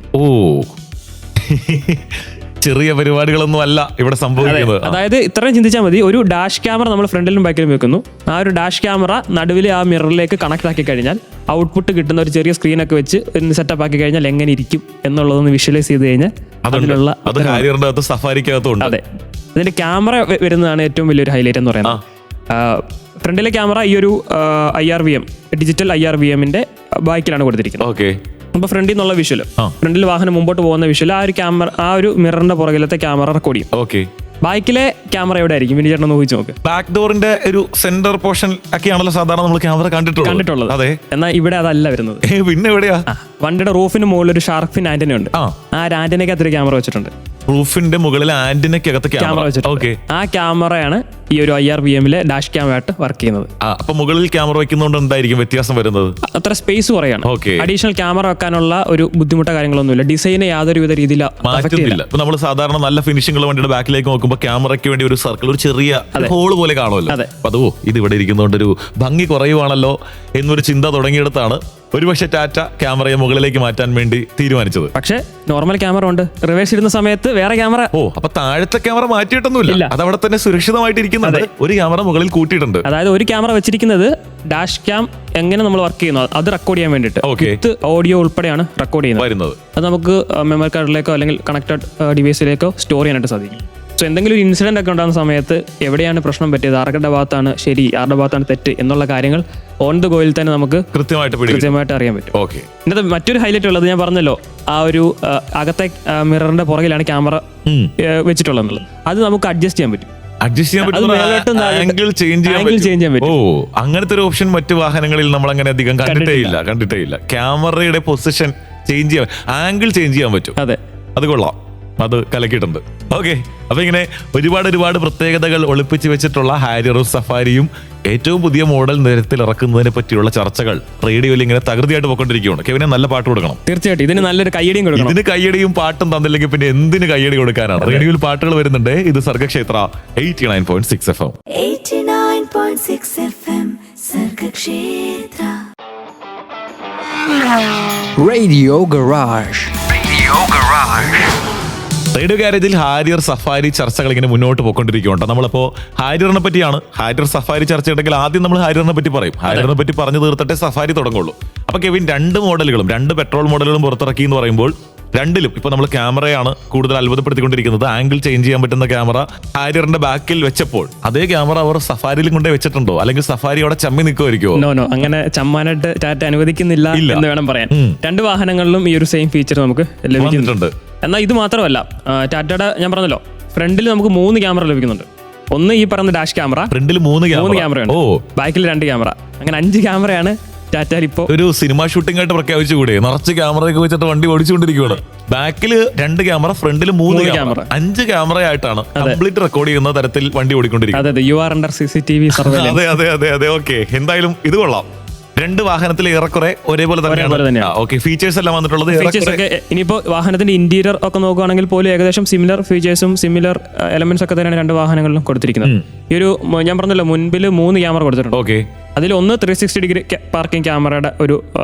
ചെറിയ പരിപാടികളൊന്നും അല്ല ഇവിടെ സംഭവിക്കുന്നത്. അതായത് ഇത്രയും ചിന്തിച്ചാൽ മതി, ഒരു ഡാഷ് ക്യാമറ നമ്മൾ ഫ്രണ്ടിലും ബാക്കിലും വെക്കുന്നു. ആ ഒരു ഡാഷ് ക്യാമറ നടുവിൽ ആ മിററിലേക്ക് കണക്ട് ആക്കി കഴിഞ്ഞാൽ ഔട്ട്പുട്ട് കിട്ടുന്ന ഒരു ചെറിയ സ്ക്രീനൊക്കെ വെച്ച് ഒന്ന് സെറ്റപ്പ് ആക്കി കഴിഞ്ഞാൽ എങ്ങനെ ഇരിക്കും എന്നുള്ളതൊന്ന് വിഷ്വലൈസ് ചെയ്ത് കഴിഞ്ഞാൽ അതിലുള്ള സഫാരിക്കകത്തുണ്ട്. അതെ, ഇതിന്റെ ക്യാമറ വരുന്നതാണ് ഏറ്റവും വലിയൊരു ഹൈലൈറ്റ് എന്ന് പറയുന്നത്. ഫ്രണ്ടിലെ ക്യാമറ ഈ ഒരു IRVM ഡിജിറ്റൽ IRVMന്റെ ബാക്കിലാണ് കൊടുത്തിരിക്കുന്നത്. ഓക്കെ, അപ്പൊ ഫ്രണ്ടിൽ നിന്നുള്ള വിഷ്വൽ, ഫ്രണ്ടിൽ വാഹനം മുമ്പോട്ട് പോകുന്ന വിഷ്വൽ ആ ഒരു ക്യാമറ, ആ ഒരു മിററിന്റെ പുറകിലത്തെ ക്യാമറ റെക്കോർഡ് ചെയ്യും. ഓക്കെ, ബാക്കിലെ ക്യാമറ എവിടെ ആയിരിക്കും? വിനി ചേട്ടൻ നോക്കി നോക്ക്. ബാക്ക് ഡോറിന്റെ ഒരു സെന്റർ പോർഷൻ ഒക്കെയാണല്ലോ സാധാരണ നമ്മൾ ക്യാമറ കണ്ടിട്ടുള്ളത്. അതെ, എന്നാൽ ഇവിടെ അതല്ല വരുന്നത്. പിന്നെ എവിടെയാ? വണ്ടിയുടെ റൂഫിന് മുകളിൽ ഒരു ഷാർക്ക് ഫിൻ ആന്റിന ഉണ്ട്. ആ ഒരു ആന്റിനയ്ക്കകത്ത് ഒരു ക്യാമറ വെച്ചിട്ടുണ്ട്. റൂഫിന്റെ മുകളിൽ ആന്റിനയ്ക്കകത്ത് ക്യാമറ വെച്ചിട്ടുണ്ട്. ആ ക്യാമറയാണ് ഈ ഒരു IRVMലെ ഡാഷ് ക്യാമറ ആയിട്ട് വർക്ക് ചെയ്യുന്നത്. അപ്പൊ മുകളിൽ ക്യാമറ വെക്കുന്നതുകൊണ്ട് എന്തായിരിക്കും വ്യത്യാസം വരുന്നത്? അത്ര സ്പേസ് കുറയാണ്. അഡീഷണൽ ക്യാമറ വെക്കാനുള്ള ഒരു ബുദ്ധിമുട്ടോ കാര്യങ്ങളൊന്നുമില്ല. ഡിസൈനെ യാതൊരുവിധ രീതിയിൽ മാറ്റുന്നില്ല. ഇപ്പൊ നമ്മൾ സാധാരണ നല്ല ഫിനിഷിംഗ് ഉള്ള വണ്ടിയുടെ ബാക്കിലേക്ക് നോക്കുമ്പോൾ ക്യാമറയ്ക്ക് വേണ്ടി ഒരു സർക്കിൾ, ഒരു ചെറിയ ഹോള് പോലെ കാണുമല്ലോ. അപ്പൊ ഇത് ഇവിടെ ഇരിക്കുന്നതുകൊണ്ട് ഒരു ഭംഗി കുറയുവാണല്ലോ എന്നൊരു ചിന്ത തുടങ്ങിയെടുത്താണ് ഒരുപക്ഷെ ടാറ്റ ക്യാമറയെ മുകളിലേക്ക് മാറ്റാൻ വേണ്ടി തീരുമാനിച്ചത്. പക്ഷേ നോർമൽ ക്യാമറ ഉണ്ട്, റിവേഴ്സ് ഇടുന്ന സമയത്ത് വേറെ ക്യാമറ. അപ്പൊ താഴത്തെ ക്യാമറ മാറ്റിയിട്ടൊന്നുമില്ല, അത് അവിടെ തന്നെ സുരക്ഷിതമായിട്ടിരിക്കുന്നത്. ഒരു ക്യാമറ മുകളിൽ കൂട്ടിയിട്ടുണ്ട്. അതായത് ഒരു ക്യാമറ വെച്ചിരിക്കുന്നത് ഡാഷ് ക്യാം എങ്ങനെ നമ്മൾ വർക്ക് ചെയ്യുന്നു അത് റെക്കോർഡ് ചെയ്യാൻ വേണ്ടിയിട്ട്, വിത്ത് ഓഡിയോ ഉൾപ്പെടെയാണ് റെക്കോർഡ് ചെയ്യുന്നത്. അത് നമുക്ക് മെമ്മറി കാർഡിലേക്കോ അല്ലെങ്കിൽ കണക്റ്റഡ് ഡിവൈസിലേക്കോ സ്റ്റോർ ചെയ്യാനായിട്ട് സാധിക്കും. സോ എന്തെങ്കിലും ഒരു ഇൻസിഡന്റ് ഒക്കെ ഉണ്ടാകുന്ന സമയത്ത് എവിടെയാണ് പ്രശ്നം പറ്റിയത്, ആരുടെ ഭാഗത്താണ് ശരി, ആരുടെ ഭാഗത്താണ് തെറ്റ് എന്നുള്ള കാര്യങ്ങൾ ഓൺ ദ ഗോയിൽ തന്നെ നമുക്ക് കൃത്യമായിട്ട് അറിയാൻ പറ്റും. ഇന്നത്തെ മറ്റൊരു ഹൈലൈറ്റ് ഉള്ളത് ഞാൻ പറഞ്ഞല്ലോ, ആ ഒരു അകത്തെ മിററിന്റെ പുറകിലാണ് ക്യാമറ വെച്ചിട്ടുള്ളത് എന്നുള്ളത്. അത് നമുക്ക് അഡ്ജസ്റ്റ് ചെയ്യാൻ പറ്റും. ആംഗിൾ ചേഞ്ച് ചെയ്യാൻ പറ്റും. അങ്ങനത്തെ ഒരു ഓപ്ഷൻ മറ്റു വാഹനങ്ങളിൽ നമ്മൾ അങ്ങനെ അധികം കണ്ടിട്ടേ ഇല്ല. ക്യാമറയുടെ പൊസിഷൻ ചേഞ്ച് ചെയ്യാൻ, ആംഗിൾ ചേഞ്ച് ചെയ്യാൻ പറ്റും. അതെ, അത് കൊള്ളാം, അത് കലക്കിയിട്ടുണ്ട്. ഓക്കെ, അപ്പൊ ഇങ്ങനെ ഒരുപാട് പ്രത്യേകതകൾ ഒളിപ്പിച്ച് വെച്ചിട്ടുള്ള ഹാരിയറും സഫാരിയും ഏറ്റവും പുതിയ മോഡൽ നിരത്തിൽ ഇറക്കുന്നതിനെ പറ്റിയുള്ള ചർച്ചകൾ റേഡിയോയിൽ ഇങ്ങനെ തകൃതിയായിട്ട് പോയിക്കൊണ്ടിരിക്കുകയാണ്. കെവിനെ നല്ല പാട്ട് കൊടുക്കണം. തീർച്ചയായിട്ടും ഇതിന് നല്ലൊരു കയ്യടിയും കൊടുക്കണം. ഇതിന് കയ്യടിയും പാട്ടും തന്നില്ലെങ്കിൽ പിന്നെ എന്തിന് കയ്യടി കൊടുക്കാനാണ്? റേഡിയോയിൽ പാട്ടുകൾ വരുന്നുണ്ട്. ഇത് Sargakshetra 89.6 FM. 89.6 FM Sargakshetra. Radio Garage. Radio ഗാരേജിൽ ഹാരിയർ സഫാരി ചർച്ചകൾ ഇങ്ങനെ മുന്നോട്ട് പോയിക്കൊണ്ടിരിക്കുകയാണ്. നമ്മളിപ്പോ ഹാരിയറിനെ പറ്റിയാണ്. ഹാരിയർ സഫാരി ചർച്ച ഉണ്ടെങ്കിൽ ആദ്യം നമ്മൾ ഹാരിയറിനെ പറ്റി പറയും. ഹാരിയറിനെ പറ്റി പറഞ്ഞു തീർത്തിട്ടേ സഫാരി തുടങ്ങുള്ളൂ. അപ്പൊ കെവിൻ, 2 മോഡലുകളും 2 പെട്രോൾ മോഡലുകളും പുറത്തിറക്കി എന്ന് പറയുമ്പോൾ രണ്ടിലും ഇപ്പൊ നമ്മൾ ക്യാമറയാണ് കൂടുതൽ അത്ഭുതപ്പെടുത്തിക്കൊണ്ടിരിക്കുന്നത്. ആംഗിൾ ചേഞ്ച് ചെയ്യാൻ പറ്റുന്ന ക്യാമറ ഹാരിയറിന്റെ ബാക്കിൽ വെച്ചപ്പോൾ അതേ ക്യാമറ അവർ സഫാരിയിലും കൊണ്ടേ വെച്ചിട്ടുണ്ടോ, അല്ലെങ്കിൽ സഫാരി അവിടെ ചമ്മി നിൽക്കുമായിരിക്കുമോ? നോ, അങ്ങനെ ചമ്മാനായിട്ട് ടാറ്റ അനുവദിക്കുന്നില്ല എന്ന് വേണം പറയാൻ. 2 വാഹനങ്ങളിലും ഈ ഒരു സെയിം ഫീച്ചർ നമുക്ക് ലഭിക്കുന്നുണ്ട്. എന്നാൽ ഇത് മാത്രമല്ല, ടാറ്റയുടെ ഞാൻ പറഞ്ഞല്ലോ ഫ്രണ്ടിൽ നമുക്ക് 3 ക്യാമറ ലഭിക്കുന്നുണ്ട്. ഒന്ന് ഈ പറയുന്ന ഡാഷ് ക്യാമറ, ഫ്രണ്ടിൽ 3 ക്യാമറയാണ്, ബാക്കിൽ 2 ക്യാമറ, അങ്ങനെ 5 ക്യാമറയാണ് ടാറ്റ ഇപ്പോ. ഒരു സിനിമ ഷൂട്ടിംഗ് ആയിട്ട് പ്രഖ്യാപിച്ചുകൂടെ? നിറച്ച് ക്യാമറയൊക്കെ വെച്ചിട്ട് വണ്ടി ഓടിച്ചുകൊണ്ടിരിക്കുകയാണ്. ബാക്കിൽ 2 ക്യാമറ, ഫ്രണ്ടിൽ 3 ക്യാമറ, 5 ക്യാമറ ആയിട്ടാണ് കംപ്ലീറ്റ് റെക്കോർഡ് ചെയ്യുന്ന തരത്തിൽ വണ്ടി ഓടിക്കൊണ്ടിരിക്കുന്നത്. അതെ, you are under CCTV surveillance. അതെ. ഓക്കെ, എന്തായാലും ഇത് കൊള്ളാം. 2 വാഹനത്തിൽ ഏറെക്കുറെ ഒരേപോലെ തന്നെയാണ്. ഓക്കെ, ഫീച്ചേഴ്സ് എല്ലാം വന്നിട്ടുള്ളത് ഇനിയിപ്പോ വാഹനത്തിന്റെ ഇന്റീരിയർ ഒക്കെ നോക്കുകയാണെങ്കിൽ പോലും ഏകദേശം സിമിലർ ഫീച്ചേഴ്സും സിമിലർ എലമെന്റ്സ് ഒക്കെ തന്നെയാണ് 2 വാഹനങ്ങളിലും കൊടുത്തിരിക്കുന്നത്. ഈ ഒരു ഞാൻ പറഞ്ഞല്ലോ മുൻപിൽ 3 ക്യാമറ കൊടുത്തിട്ടുണ്ട്. ഓക്കെ, അതിൽ ഒന്ന് 360 ഡിഗ്രി പാർക്കിംഗ് ക്യാമറയുടെ ഒരു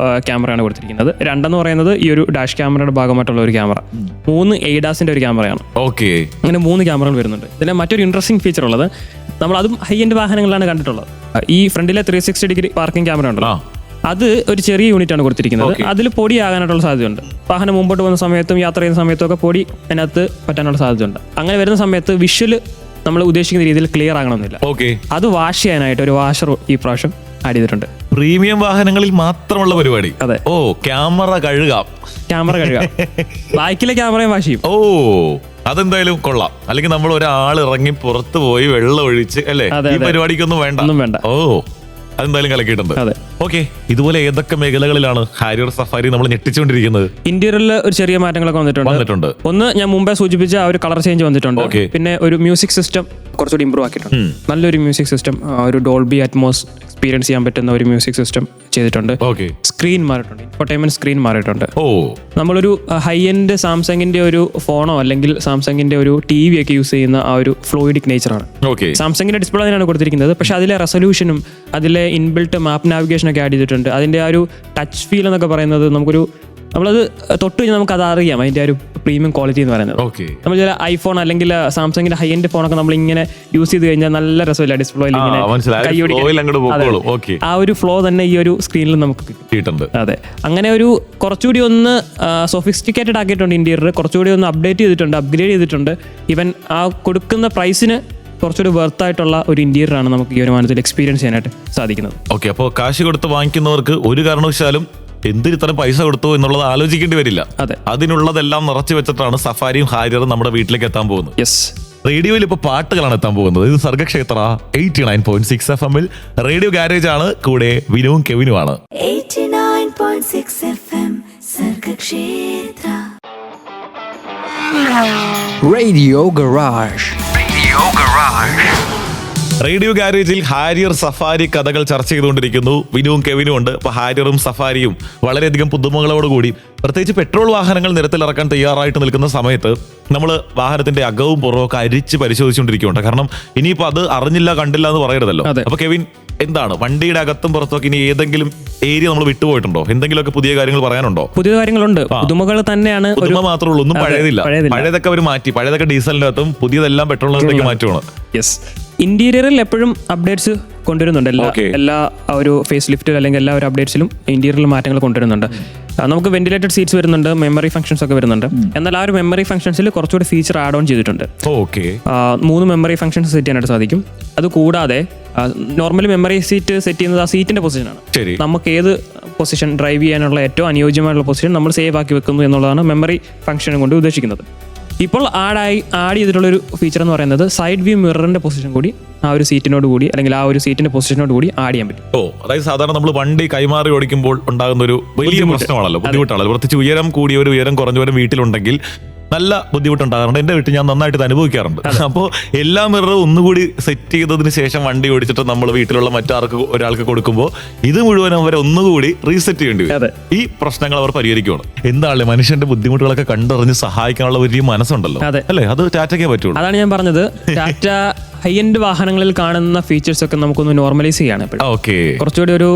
ക്യാമറയാണ് കൊടുത്തിരിക്കുന്നത്. 2 പറയുന്നത് ഈ ഒരു ഡാഷ് ക്യാമറയുടെ ഭാഗമായിട്ടുള്ള ഒരു ക്യാമറ. 3 എയ്ഡാസിന്റെ ഒരു ക്യാമറയാണ്. ഓക്കെ, അങ്ങനെ 3 ക്യാമറകൾ വരുന്നുണ്ട്. ഇതിന് മറ്റൊരു ഇൻട്രസ്റ്റിംഗ് ഫീച്ചർ ഉള്ളത്, നമ്മൾ അതും ഹൈ എൻഡ് വാഹനങ്ങളിലാണ് കണ്ടിട്ടുള്ളത്. ഈ ഫ്രണ്ടിലെ 360 ഡിഗ്രി പാർക്കിംഗ് ക്യാമറ ഉണ്ടല്ലോ, അത് ഒരു ചെറിയ യൂണിറ്റ് ആണ് കൊടുത്തിരിക്കുന്നത്. അതിൽ പൊടിയാകാനായിട്ടുള്ള സാധ്യതയുണ്ട്. വാഹനം മുമ്പോട്ട് പോകുന്ന സമയത്തും യാത്ര ചെയ്യുന്ന സമയത്തും ഒക്കെ പൊടി അതിനകത്ത് പറ്റാനുള്ള സാധ്യതയുണ്ട്. അങ്ങനെ വരുന്ന സമയത്ത് വിഷ്വൽ നമ്മൾ ഉദ്ദേശിക്കുന്ന രീതിയിൽ ക്ലിയർ ആകണമെന്നില്ല. അത് വാഷ് ചെയ്യാനായിട്ട് ഒരു വാഷർ ഈ പ്രാവശ്യം ആഡ് ചെയ്തിട്ടുണ്ട്. പ്രീമിയം വാഹനങ്ങളിൽ മാത്രമുള്ള പരിപാടി. അതെ, ക്യാമറ കഴുകാം. ബാക്കിലെ ക്യാമറയും വാഷ് ചെയ്യും. അതെന്തായാലും കൊള്ളാം. അല്ലെങ്കിൽ നമ്മൾ ഒരാൾ ഇറങ്ങി പുറത്ത് പോയി വെള്ളം ഒഴിച്ച് അല്ലേ, ഈ പരിപാടിക്കൊന്നും വേണ്ട. അതെന്തായാലും കലക്കിയിട്ടുണ്ട്. ഓക്കെ, ഇതുപോലെ ഏതൊക്കെ മേഖലകളിലാണ് ഹാരിയർ സഫാരി നമ്മൾ ഞെട്ടിച്ചുകൊണ്ടിരിക്കുന്നത്? ഇന്റീരിയറിൽ ഒരു ചെറിയ മാറ്റങ്ങളൊക്കെ വന്നിട്ടുണ്ട്. ഒന്ന് ഞാൻ മുമ്പേ സൂചിപ്പിച്ച ആ ഒരു കളർ ചേഞ്ച് വന്നിട്ടുണ്ട്. പിന്നെ ഒരു മ്യൂസിക് സിസ്റ്റം കുറച്ചുകൂടി ഇമ്പ്രൂവ് ആക്കിയിട്ടുണ്ട്. നല്ലൊരു മ്യൂസിക് സിസ്റ്റം, ഒരു ഡോൾബി അറ്റ്മോസ് എക്സ്പീരിയൻസ് ചെയ്യാൻ പറ്റുന്ന ഒരു മ്യൂസിക് സിസ്റ്റം ചെയ്തിട്ടുണ്ട്. സ്ക്രീൻ മാറിയിട്ടുണ്ട്, ഇൻഫോർടൈൻമെന്റ് സ്ക്രീൻ മാറിയിട്ടുണ്ട്. നമ്മളൊരു ഹൈ എൻഡ് സാംസങ്ങിന്റെ ഒരു ഫോണോ അല്ലെങ്കിൽ സാംസങ്ങിന്റെ ഒരു TV ഒക്കെ യൂസ് ചെയ്യുന്ന ആ ഒരു ഫ്ലൂയിഡിക് നേച്ചറാണ്. സാംസങ്ങിന്റെ ഡിസ്പ്ലേ തന്നെയാണ് കൊടുത്തിരിക്കുന്നത്. പക്ഷെ അതിലെ റെസൊല്യൂഷനും അതിലെ ഇൻബിൽട്ട് മാപ്പ് നാവിഗേഷനൊക്കെ ആഡ് ചെയ്തിട്ടുണ്ട്. അതിന്റെ ആ ഒരു ടച്ച് ഫീൽ എന്നൊക്കെ പറയുന്നത് നമ്മളത് തൊട്ട് കഴിഞ്ഞാൽ നമുക്ക് അത് അറിയാം, അതിന്റെ ഒരു പ്രീമിയം ക്വാളിറ്റി എന്ന് പറയുന്നത്. നമ്മൾ ചില ഐഫോൺ അല്ലെങ്കിൽ സാംസങ്ങിന്റെ ഹൈ എൻഡ് ഫോണൊക്കെ നമ്മൾ ഇങ്ങനെ യൂസ് ചെയ്ത് കഴിഞ്ഞാൽ നല്ല രസമില്ല ഡിസ്പ്ലേയിൽ ആ ഒരു ഫ്ലോ തന്നെ ഈ ഒരു സ്ക്രീനിൽ നമുക്ക് കിട്ടുന്നുണ്ട്. അതെ, അങ്ങനെ ഒരു കുറച്ചുകൂടി ഒന്ന് സൊഫിസ്റ്റിക്കേറ്റഡ് ആക്കിയിട്ടുണ്ട്. ഇന്റീരിയർ കുറച്ചുകൂടി ഒന്ന് അപ്ഡേറ്റ് ചെയ്തിട്ടുണ്ട്, അപ്ഗ്രേഡ് ചെയ്തിട്ടുണ്ട്. ഈവൻ ആ കൊടുക്കുന്ന പ്രൈസിന് കുറച്ചുകൂടി വർത്ത് ആയിട്ടുള്ള ഒരു ഇന്റീരിയർ ആണ് നമുക്ക് ഈ ഒരു വാഹനത്തിൽ എക്സ്പീരിയൻസ് ചെയ്യാനായിട്ട് സാധിക്കുന്നത്. ഓക്കെ, അപ്പോൾ കാശ് കൊടുത്ത് വാങ്ങിക്കുന്നവർക്ക് ഒരു കാരണവശാലും എന്തിന് ഇത്ര പൈസ കൊടുത്തു എന്നുള്ളത് ആലോചിക്കേണ്ടി വരില്ല. അതിനുള്ളതെല്ലാം നിറച്ചു വെച്ചിട്ടാണ് സഫാരിയും ഹാരിയറും നമ്മുടെ വീട്ടിലേക്ക് എത്താൻ പോകുന്നത്. റേഡിയോയിൽ ഇപ്പൊ പാട്ടുകളാണ് എത്താൻ പോകുന്നത്. ഇത് സർഗക്ഷേത്ര 89.6 FM റേഡിയോ ഗാരേജ് ആണ്. കൂടെ വിനുവും കെവിനുമാണ്. 89.6 FM Sargakshetra Radio Garage. Radio ഗാരേജിൽ ഹാരിയർ സഫാരി കഥകൾ ചർച്ച ചെയ്തുകൊണ്ടിരിക്കുന്നു. വിനുവും കെവിനും ഉണ്ട്. അപ്പൊ ഹാരിയറും സഫാരിയും വളരെയധികം പുതുമകളോടുകൂടി, പ്രത്യേകിച്ച് പെട്രോൾ വാഹനങ്ങൾ നിരത്തിലിറക്കാൻ തയ്യാറായിട്ട് നിൽക്കുന്ന സമയത്ത് നമ്മൾ വാഹനത്തിന്റെ അകവും പുറവും ഒക്കെ അരിച്ച് പരിശോധിച്ചുകൊണ്ടിരിക്കുന്നുണ്ട്. കാരണം ഇനിയിപ്പോ അത് അറിഞ്ഞില്ല കണ്ടില്ല എന്ന് പറയരുതല്ലോ. അപ്പൊ കെവിൻ, എന്താണ് വണ്ടിയുടെ അകത്തും പുറത്തൊക്കെ ഇനി ഏതെങ്കിലും ഏരിയ നമ്മൾ വിട്ടുപോയിട്ടുണ്ടോ? എന്തെങ്കിലുമൊക്കെ പുതിയ കാര്യങ്ങൾ പറയാനുണ്ടോ? പുതിയ കാര്യങ്ങളുണ്ട്, പുതുമകൾ തന്നെയാണ്. പുതുമ മാത്രമേ ഉള്ളൂ, ഒന്നും പഴയതില്ല. പഴയതൊക്കെ അവർ മാറ്റി, പഴയതൊക്കെ ഡീസലിന്റെ അകത്തും പുതിയതെല്ലാം പെട്രോളിനകത്തേക്ക് മാറ്റുവാണ്. ഇന്റീരിയറിൽ എപ്പോഴും അപ്ഡേറ്റ്സ് കൊണ്ടുവരുന്നുണ്ട്. എല്ലാ ഒരു ഫേസ് ലിഫ്റ്റിൽ അല്ലെങ്കിൽ എല്ലാ ഒരു അപ്ഡേറ്റ്സിലും ഇന്റീരിയറിൽ മാറ്റങ്ങൾ കൊണ്ടുവരുന്നുണ്ട്. നമുക്ക് വെന്റിലേറ്റഡ് സീറ്റ്സ് വരുന്നുണ്ട്, മെമ്മറി ഫംഗ്ഷൻസ് ഒക്കെ വരുന്നുണ്ട്. എന്നാൽ ആ ഒരു മെമ്മറി ഫംഗ്ഷൻസിൽ കുറച്ചുകൂടി ഫീച്ചർ ആഡ് ഓൺ ചെയ്തിട്ടുണ്ട്. 3 മെമ്മറി ഫംഗ്ഷൻസ് സെറ്റ് ചെയ്യാനായിട്ട് സാധിക്കും. അത് കൂടാതെ നോർമലി മെമ്മറി സീറ്റ് സെറ്റ് ചെയ്യുന്നത് ആ സീറ്റിന്റെ പൊസിഷനാണ്. നമുക്ക് ഏത് പൊസിഷൻ ഡ്രൈവ് ചെയ്യാനുള്ള ഏറ്റവും അനുയോജ്യമായിട്ടുള്ള പൊസിഷൻ നമ്മൾ സേവ് ആക്കി വെക്കുന്നു എന്നുള്ളതാണ് മെമ്മറി ഫംഗ്ഷൻ കൊണ്ട് ഉദ്ദേശിക്കുന്നത്. ഇപ്പോൾ ആഡ് ചെയ്തിട്ടുള്ളൊരു ഫീച്ചർ എന്ന് പറയുന്നത് സൈഡ് വ്യൂ മിററിന്റെ പൊസിഷൻ കൂടി ആ ഒരു സീറ്റിനോട് കൂടി അല്ലെങ്കിൽ ആ ഒരു സീറ്റിന്റെ പൊസിഷനോട് കൂടി ആഡ് ചെയ്യാൻ പറ്റും. അതായത് സാധാരണ നമ്മൾ വണ്ടി കൈമാറി ഓടിക്കുമ്പോൾ ഉണ്ടാകുന്ന ഒരു വലിയ പ്രശ്നമാണല്ലോ, ബുദ്ധിമുട്ടാണല്ലോ. പ്രത്യേകിച്ച് ഉയരം കൂടിയവരും ഉയരം കുറഞ്ഞവരും വീട്ടിലുണ്ടെങ്കിൽ നല്ല ബുദ്ധിമുട്ടുണ്ടാകാറുണ്ട്. എന്റെ വീട്ടിൽ ഞാൻ നന്നായിട്ട് അനുഭവിക്കാറുണ്ട്. അപ്പോൾ എല്ലാ മിററും ഒന്നുകൂടി സെറ്റ് ചെയ്തതിന് ശേഷം വണ്ടി ഓടിച്ചിട്ട് നമ്മൾ വീട്ടിലുള്ള ഒരാൾക്ക് കൊടുക്കുമ്പോൾ ഇത് മുഴുവൻ അവരെ ഒന്നുകൂടി റീസെറ്റ് ചെയ്യേണ്ടി വരും. ഈ പ്രശ്നങ്ങൾ അവർ പരിഹരിക്കുകയാണ്. എന്താണ് മനുഷ്യന്റെ ബുദ്ധിമുട്ടുകളൊക്കെ കണ്ടറിഞ്ഞ് സഹായിക്കാനുള്ള വലിയ മനസ്സുണ്ടല്ലോ, അല്ലേ? അത് ടാറ്റയ്ക്കേ പറ്റുള്ളൂ. അതാണ് ഞാൻ പറഞ്ഞത്. ടാറ്റ ഹൈ എൻഡ് വാഹനങ്ങളിൽ കാണുന്ന ഫീച്ചേഴ്സ് ഒക്കെ നമുക്കൊന്ന് നോർമലൈസ് ചെയ്യാണ് എപ്പോഴും. ഓക്കെ, കുറച്ചുകൂടി ഒരു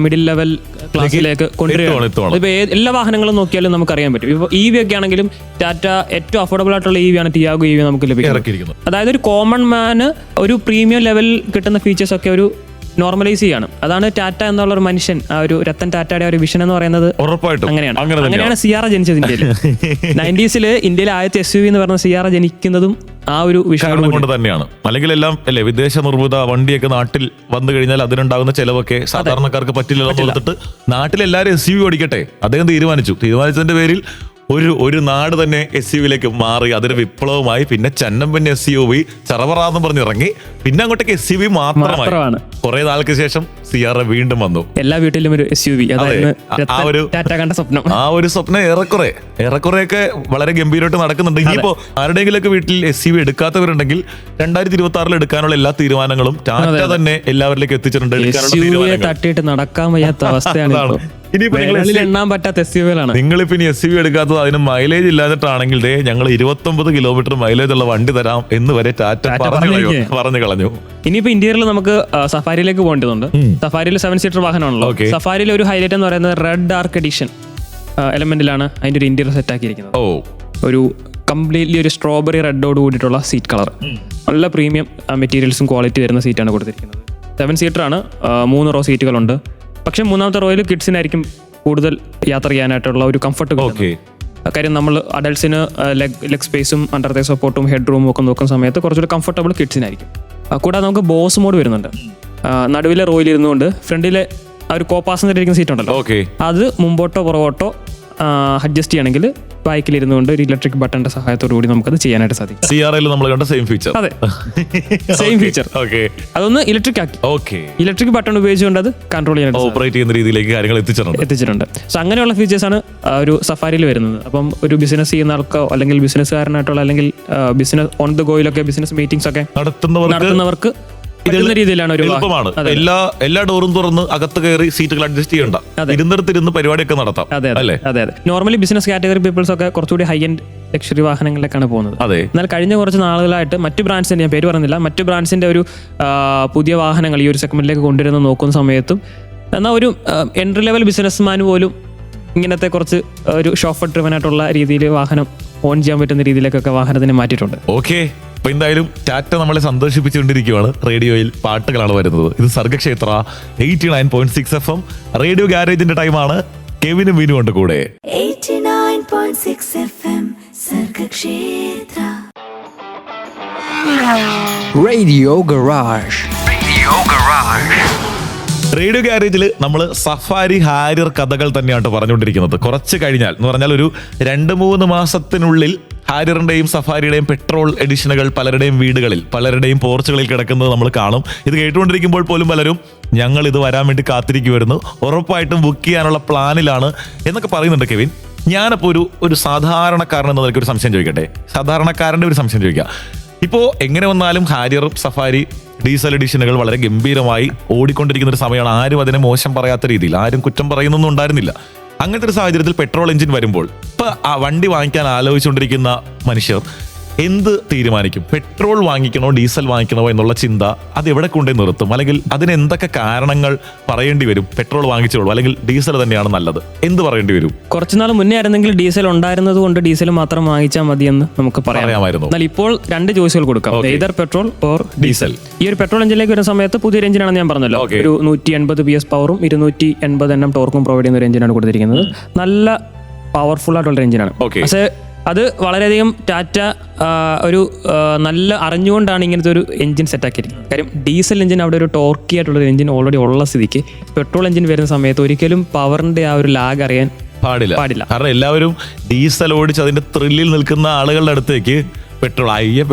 മിഡിൽ ലെവൽ ക്ലാസ്സിലേക്ക് കൊണ്ടുവരികയാണ്. ഇപ്പൊ എല്ലാ വാഹനങ്ങളും നോക്കിയാലും നമുക്ക് അറിയാൻ പറ്റും. ഇപ്പോൾ EV ഒക്കെ ആണെങ്കിലും ടാറ്റ ഏറ്റവും അഫോർഡബിൾ ആയിട്ടുള്ള EV ആണ് ടിയാഗോ EV നമുക്ക് ലഭിക്കുന്നത്. അതായത് ഒരു കോമൺ മാന് ഒരു പ്രീമിയം ലെവൽ കിട്ടുന്ന ഫീച്ചേഴ്സ് ഒക്കെ ഒരു നോർമലൈസ് ചെയ്യാണ്. അതാണ് ടാറ്റ എന്നുള്ള ഒരു മനുഷ്യൻ, ആ ഒരു രത്തൻ ടാറ്റയുടെ ഒരു വിഷൻ എന്ന് പറയുന്നത്. ഉറപ്പായിട്ടും അങ്ങനെയാണ് സിയാറ ജനിച്ചത് ഇന്ത്യയിൽ. 90s ഇന്ത്യയിലെ ആദ്യത്തെ SUV എന്ന് പറഞ്ഞ സിയാറ ജനിക്കുന്നതും ആ ഒരു വിഷയം കൊണ്ട് തന്നെയാണ്. അല്ലെങ്കിൽ എല്ലാം അല്ലേ, വിദേശ നിർമ്മിത വണ്ടിയൊക്കെ നാട്ടിൽ വന്നു കഴിഞ്ഞാൽ അതിനുണ്ടാകുന്ന ചെലവൊക്കെ സാധാരണക്കാർക്ക് പറ്റില്ലല്ലോ എന്ന് ഓർത്തിട്ട് നാട്ടിലെല്ലാവരും SUV ഓടിക്കട്ടെ അദ്ദേഹം തീരുമാനിച്ചതിന്റെ പേരിൽ ഒരു നാട് തന്നെ SUV-യിലേക്ക് മാറി. അതൊരു വിപ്ലവമായി. പിന്നെ ചന്നമ്പൻ SUV ചറവറാന്ന് പറഞ്ഞിറങ്ങി. പിന്നെ അങ്ങോട്ടേക്ക് SUV മാത്രമാണ്. കുറെ നാൾക്ക് ശേഷം സിയാറ വീണ്ടും വന്നു. എല്ലാ വീട്ടിലും ഒരു SUV. ടാറ്റ കണ്ട സ്വപ്നം. ആ ഒരു സ്വപ്നം ഏറെക്കുറെയൊക്കെ വളരെ ഗംഭീരമായിട്ട് നടക്കുന്നുണ്ട്. ഇനിയിപ്പോ ആരുടെയെങ്കിലൊക്കെ വീട്ടിൽ SUV എടുക്കാത്തവരുണ്ടെങ്കിൽ 2026 എടുക്കാനുള്ള എല്ലാ തീരുമാനങ്ങളും ടാറ്റ തന്നെ എല്ലാവരിലേക്ക് എത്തിച്ചിട്ടുണ്ട്. തട്ടിയിട്ട് നടക്കാൻ വയ്യാത്ത അവസ്ഥയാണ്. എണ്ണാൻ പറ്റാത്ത SUV-കളാണ്. നിങ്ങളിപ്പോ ഇനി SUV എടുക്കാത്തത് അതിന് മൈലേജ് ഇല്ലാതിട്ടാണെങ്കിൽ ഞങ്ങൾ 29 കിലോമീറ്റർ മൈലേജ് ഉള്ള വണ്ടി തരാം എന്ന് വരെ ടാറ്റ പറഞ്ഞു കളഞ്ഞു. ഇനിയിപ്പോ ഇന്ത്യയിൽ നമുക്ക് സഫാരിയിലേക്ക് പോകേണ്ടതുണ്ട്. സഫാരിയിൽ 7 സീറ്റർ വാഹനമാണല്ലോ. സഫാരിയിൽ ഒരു ഹൈലൈറ്റ് എന്ന് പറയുന്നത് റെഡ് ഡാർക്ക് എഡിഷൻ എലമെന്റിലാണ് അതിന്റെ ഒരു ഇന്റീരിയർ സെറ്റ് ആക്കിയിരിക്കുന്നത്. ഒരു കംപ്ലീറ്റ്ലി ഒരു സ്ട്രോബെറി റെഡോട് കൂടിയിട്ടുള്ള സീറ്റ് കളർ, നല്ല പ്രീമിയം മെറ്റീരിയൽസും ക്വാളിറ്റി വരുന്ന സീറ്റാണ് കൊടുത്തിരിക്കുന്നത്. 7 സീറ്റർ ആണ്, 3 റോ സീറ്റുകളുണ്ട്. പക്ഷെ 3ാമത്തെ റോയിൽ കിഡ്സിനായിരിക്കും കൂടുതൽ യാത്ര ചെയ്യാനായിട്ടുള്ള ഒരു കംഫർട്ട്. കാര്യം നമ്മൾ അഡൽട്സിന് ലെഗ് സ്പേസും അണ്ടർ തൈ സപ്പോർട്ടും ഹെഡ് റൂമും ഒക്കെ നോക്കുന്ന സമയത്ത് കുറച്ചുകൂടി കംഫർട്ടബിൾ കിഡ്സിനായിരിക്കും. കൂടാതെ നമുക്ക് ബോസ് മോഡ് വരുന്നുണ്ട്. നടുവിലെ റോയിൽ ഇരുന്നുകൊണ്ട് ഫ്രണ്ടിലെ ആ ഒരു കോ പാസഞ്ചർ ഇരിക്കുന്ന സീറ്റ് ഉണ്ടല്ലോ, അത് മുമ്പോട്ടോ പുറകോട്ടോ അഡ്ജസ്റ്റ് ചെയ്യണമെങ്കിൽ ബൈക്കിൽ ഇരുന്നുകൊണ്ട് ഒരു ഇലക്ട്രിക് ബട്ടന്റെ സഹായത്തോടു കൂടി നമുക്കത് ചെയ്യാനായിട്ട് സാധിക്കും. സിആർഐയിൽ നമ്മൾ കണ്ട സെയിം ഫീച്ചർ. അതെ, സെയിം ഫീച്ചർ. അതൊന്ന് ഇലക്ട്രിക് ആക്കി. ഇലക്ട്രിക് ബട്ടൺ ഉപയോഗിച്ചുകൊണ്ട് അത് കൺട്രോൾ ചെയ്യാനായിട്ട് ഓപ്പറേറ്റ് ചെയ്യുന്ന രീതിയിലേക്ക് കാര്യങ്ങൾ എത്തിച്ചിട്ടുണ്ട്. സോ അങ്ങനെയുള്ള ഫീച്ചേഴ്സ് ആണ് ഒരു സഫാരിയിൽ വരുന്നത്. അപ്പം ഒരു ബിസിനസ് ചെയ്യുന്ന ആൾക്കോ അല്ലെങ്കിൽ ബിസിനസ്സുകാരനായിട്ടുള്ള അല്ലെങ്കിൽ ബിസിനസ് ഓൺ ദ ഗോയിലൊക്കെ ബിസിനസ് മീറ്റിംഗ്സ് ഒക്കെ നടത്തുന്നവർക്ക് രീതിയിലാണ് ഒരു എളുപ്പമാണ്. എല്ലാ ഡോറും തുറന്ന് അകത്ത് കയറി സീറ്റുകൾ അഡ്ജസ്റ്റ് ചെയ്യണ്ട, ഇരുന്നിടത്തിരുന്ന് പരിപാടിയൊക്കെ നടത്താം. അതെ. നോർമലി ബിസിനസ് കാറ്റഗറി പീപ്പിൾസ് ഒക്കെ കുറച്ചുകൂടി ഹൈ എൻഡ് ലക്ഷറി വാഹനങ്ങളിലേക്കാണ് പോകുന്നത്. എന്നാൽ കഴിഞ്ഞ കുറച്ച് നാളുകളായിട്ട് മറ്റു ബ്രാൻഡ്സിന്റെ, ഞാൻ പേര് പറയുന്നില്ല, മറ്റു ബ്രാൻഡ്സിന്റെ ഒരു പുതിയ വാഹനങ്ങൾ ഈ ഒരു സെഗ്മെന്റിലേക്ക് കൊണ്ടുവരുന്ന നോക്കുന്ന സമയത്തും എന്നാൽ ഒരു എൻട്രി ലെവൽ ബിസിനസ്മാൻ പോലും ഇങ്ങനത്തെ കുറച്ച് ഒരു ഷോഫർ ഡ്രിവൻ ആയിട്ടുള്ള രീതിയിൽ വാഹനം ഓൺ ചെയ്യാൻ പറ്റുന്ന രീതിയിലേക്കൊക്കെ വാഹനത്തിനെ മാറ്റിയിട്ടുണ്ട്. ഓക്കെ, അപ്പൊ എന്തായാലും ടാറ്റ നമ്മളെ സന്തോഷിപ്പിച്ചുകൊണ്ടിരിക്കുകയാണ്. റേഡിയോയിൽ പാട്ടുകളാണ് വരുന്നത്. ഇത് സർഗക്ഷേത്ര 89.6 FM റേഡിയോ ഗാരേജിന്റെ ടൈമാണ്. കെവിനും വീനും ഉണ്ട് കൂടെ. 89.6 FM Sargakshetra Radio Garage. Radio ഗാരേജിൽ നമ്മൾ സഫാരി ഹാരിയർ കഥകൾ തന്നെയാണ് പറഞ്ഞുകൊണ്ടിരിക്കുന്നത്. കുറച്ച് കഴിഞ്ഞാൽ എന്ന് പറഞ്ഞാൽ ഒരു 2-3 മാസത്തിനുള്ളിൽ ഹാരിയറിന്റെയും സഫാരിയുടെയും പെട്രോൾ എഡിഷനുകൾ പലരുടെയും വീടുകളിൽ, പലരുടെയും പോർച്ചുകളിൽ കിടക്കുന്നത് നമ്മൾ കാണും. ഇത് കേട്ടുകൊണ്ടിരിക്കുമ്പോൾ പോലും പലരും ഞങ്ങൾ ഇത് വരാൻ വേണ്ടി കാത്തിരിക്കുമായിരുന്നു, ഉറപ്പായിട്ടും ബുക്ക് ചെയ്യാനുള്ള പ്ലാനിലാണ് എന്നൊക്കെ പറയുന്നുണ്ട്. കെവിൻ, ഞാനപ്പോൾ ഒരു സാധാരണക്കാരൻ എന്ന നിലയ്ക്ക് ഒരു സംശയം ചോദിക്കട്ടെ. സാധാരണക്കാരൻ്റെ ഒരു സംശയം ചോദിക്കാം. ഇപ്പോൾ എങ്ങനെ വന്നാലും ഹാരിയറും സഫാരി ഡീസൽ എഡിഷനുകൾ വളരെ ഗംഭീരമായി ഓടിക്കൊണ്ടിരിക്കുന്ന ഒരു സമയമാണ്. ആരും അതിനെ മോശം പറയാത്ത രീതിയിൽ, ആരും കുറ്റം പറയുന്നൊന്നും ഉണ്ടായിരുന്നില്ല. അങ്ങനത്തെ ഒരു സാഹചര്യത്തിൽ പെട്രോൾ എഞ്ചിൻ വരുമ്പോൾ ഇപ്പൊ ആ വണ്ടി വാങ്ങിക്കാൻ ആലോചിച്ചുകൊണ്ടിരിക്കുന്ന മനുഷ്യർ എന്ത് തീരുമാനിക്കും? പെട്രോൾ വാങ്ങിക്കണോ ഡീസൽ വാങ്ങിക്കണോ എന്നുള്ള ചിന്ത അത് എവിടെ കൊണ്ടേ നിർത്തും? അല്ലെങ്കിൽ അതിന് എന്തൊക്കെ കാരണങ്ങൾ പറയേണ്ടി വരും? പെട്രോൾ വാങ്ങിച്ചോളൂ അല്ലെങ്കിൽ ഡീസൽ തന്നെയാണ് നല്ലത്, എന്ത് പറയേണ്ടി വരും? കുറച്ചുനാൾ മുന്നേ ആയിരുന്നെങ്കിൽ ഡീസൽ ഉണ്ടായിരുന്നത് കൊണ്ട് ഡീസൽ മാത്രം വാങ്ങിച്ചാൽ മതിയെന്ന് നമുക്ക് പറയാമായിരുന്നു. എന്നാൽ ഇപ്പോൾ 2 ചോയ്സുകൾ കൊടുക്കാം, എയ്തർ പെട്രോൾ ഓർ ഡീസൽ. ഈ ഒരു പെട്രോൾ എഞ്ചിനിലേക്ക് വരുന്ന സമയത്ത് പുതിയൊരു എഞ്ചിനാണ് ഞാൻ പറഞ്ഞല്ലോ, ഒരു 180 PS പവറും 280 Nm ടോർക്കും പ്രൊവൈഡ് ചെയ്യുന്ന ഒരു എഞ്ചിനാണ് കൊടുത്തിരിക്കുന്നത്. നല്ല പവർഫുൾ ആയിട്ടുള്ള എഞ്ചിനാണ്. പക്ഷേ അത് വളരെയധികം ടാറ്റ ഒരു നല്ല അറിഞ്ഞുകൊണ്ടാണ് ഇങ്ങനത്തെ ഒരു എഞ്ചിൻ സെറ്റാക്കിയിരിക്കുന്നത്. കാര്യം ഡീസൽ എഞ്ചിൻ അവിടെ ഒരു ടോർക്കി ആയിട്ടുള്ള എഞ്ചിൻ ഓൾറെഡി ഉള്ള സ്ഥിതിക്ക് പെട്രോൾ എഞ്ചിൻ വരുന്ന സമയത്ത് ഒരിക്കലും പവറിന്റെ ആ ഒരു ലാഗ് അറിയാൻ പാടില്ല. കാരണം എല്ലാവരും ഡീസൽ ഓടിച്ച് അതിന്റെ ത്രില്ലിൽ നിൽക്കുന്ന ആളുകളുടെ അടുത്തേക്ക് പെട്രോൾ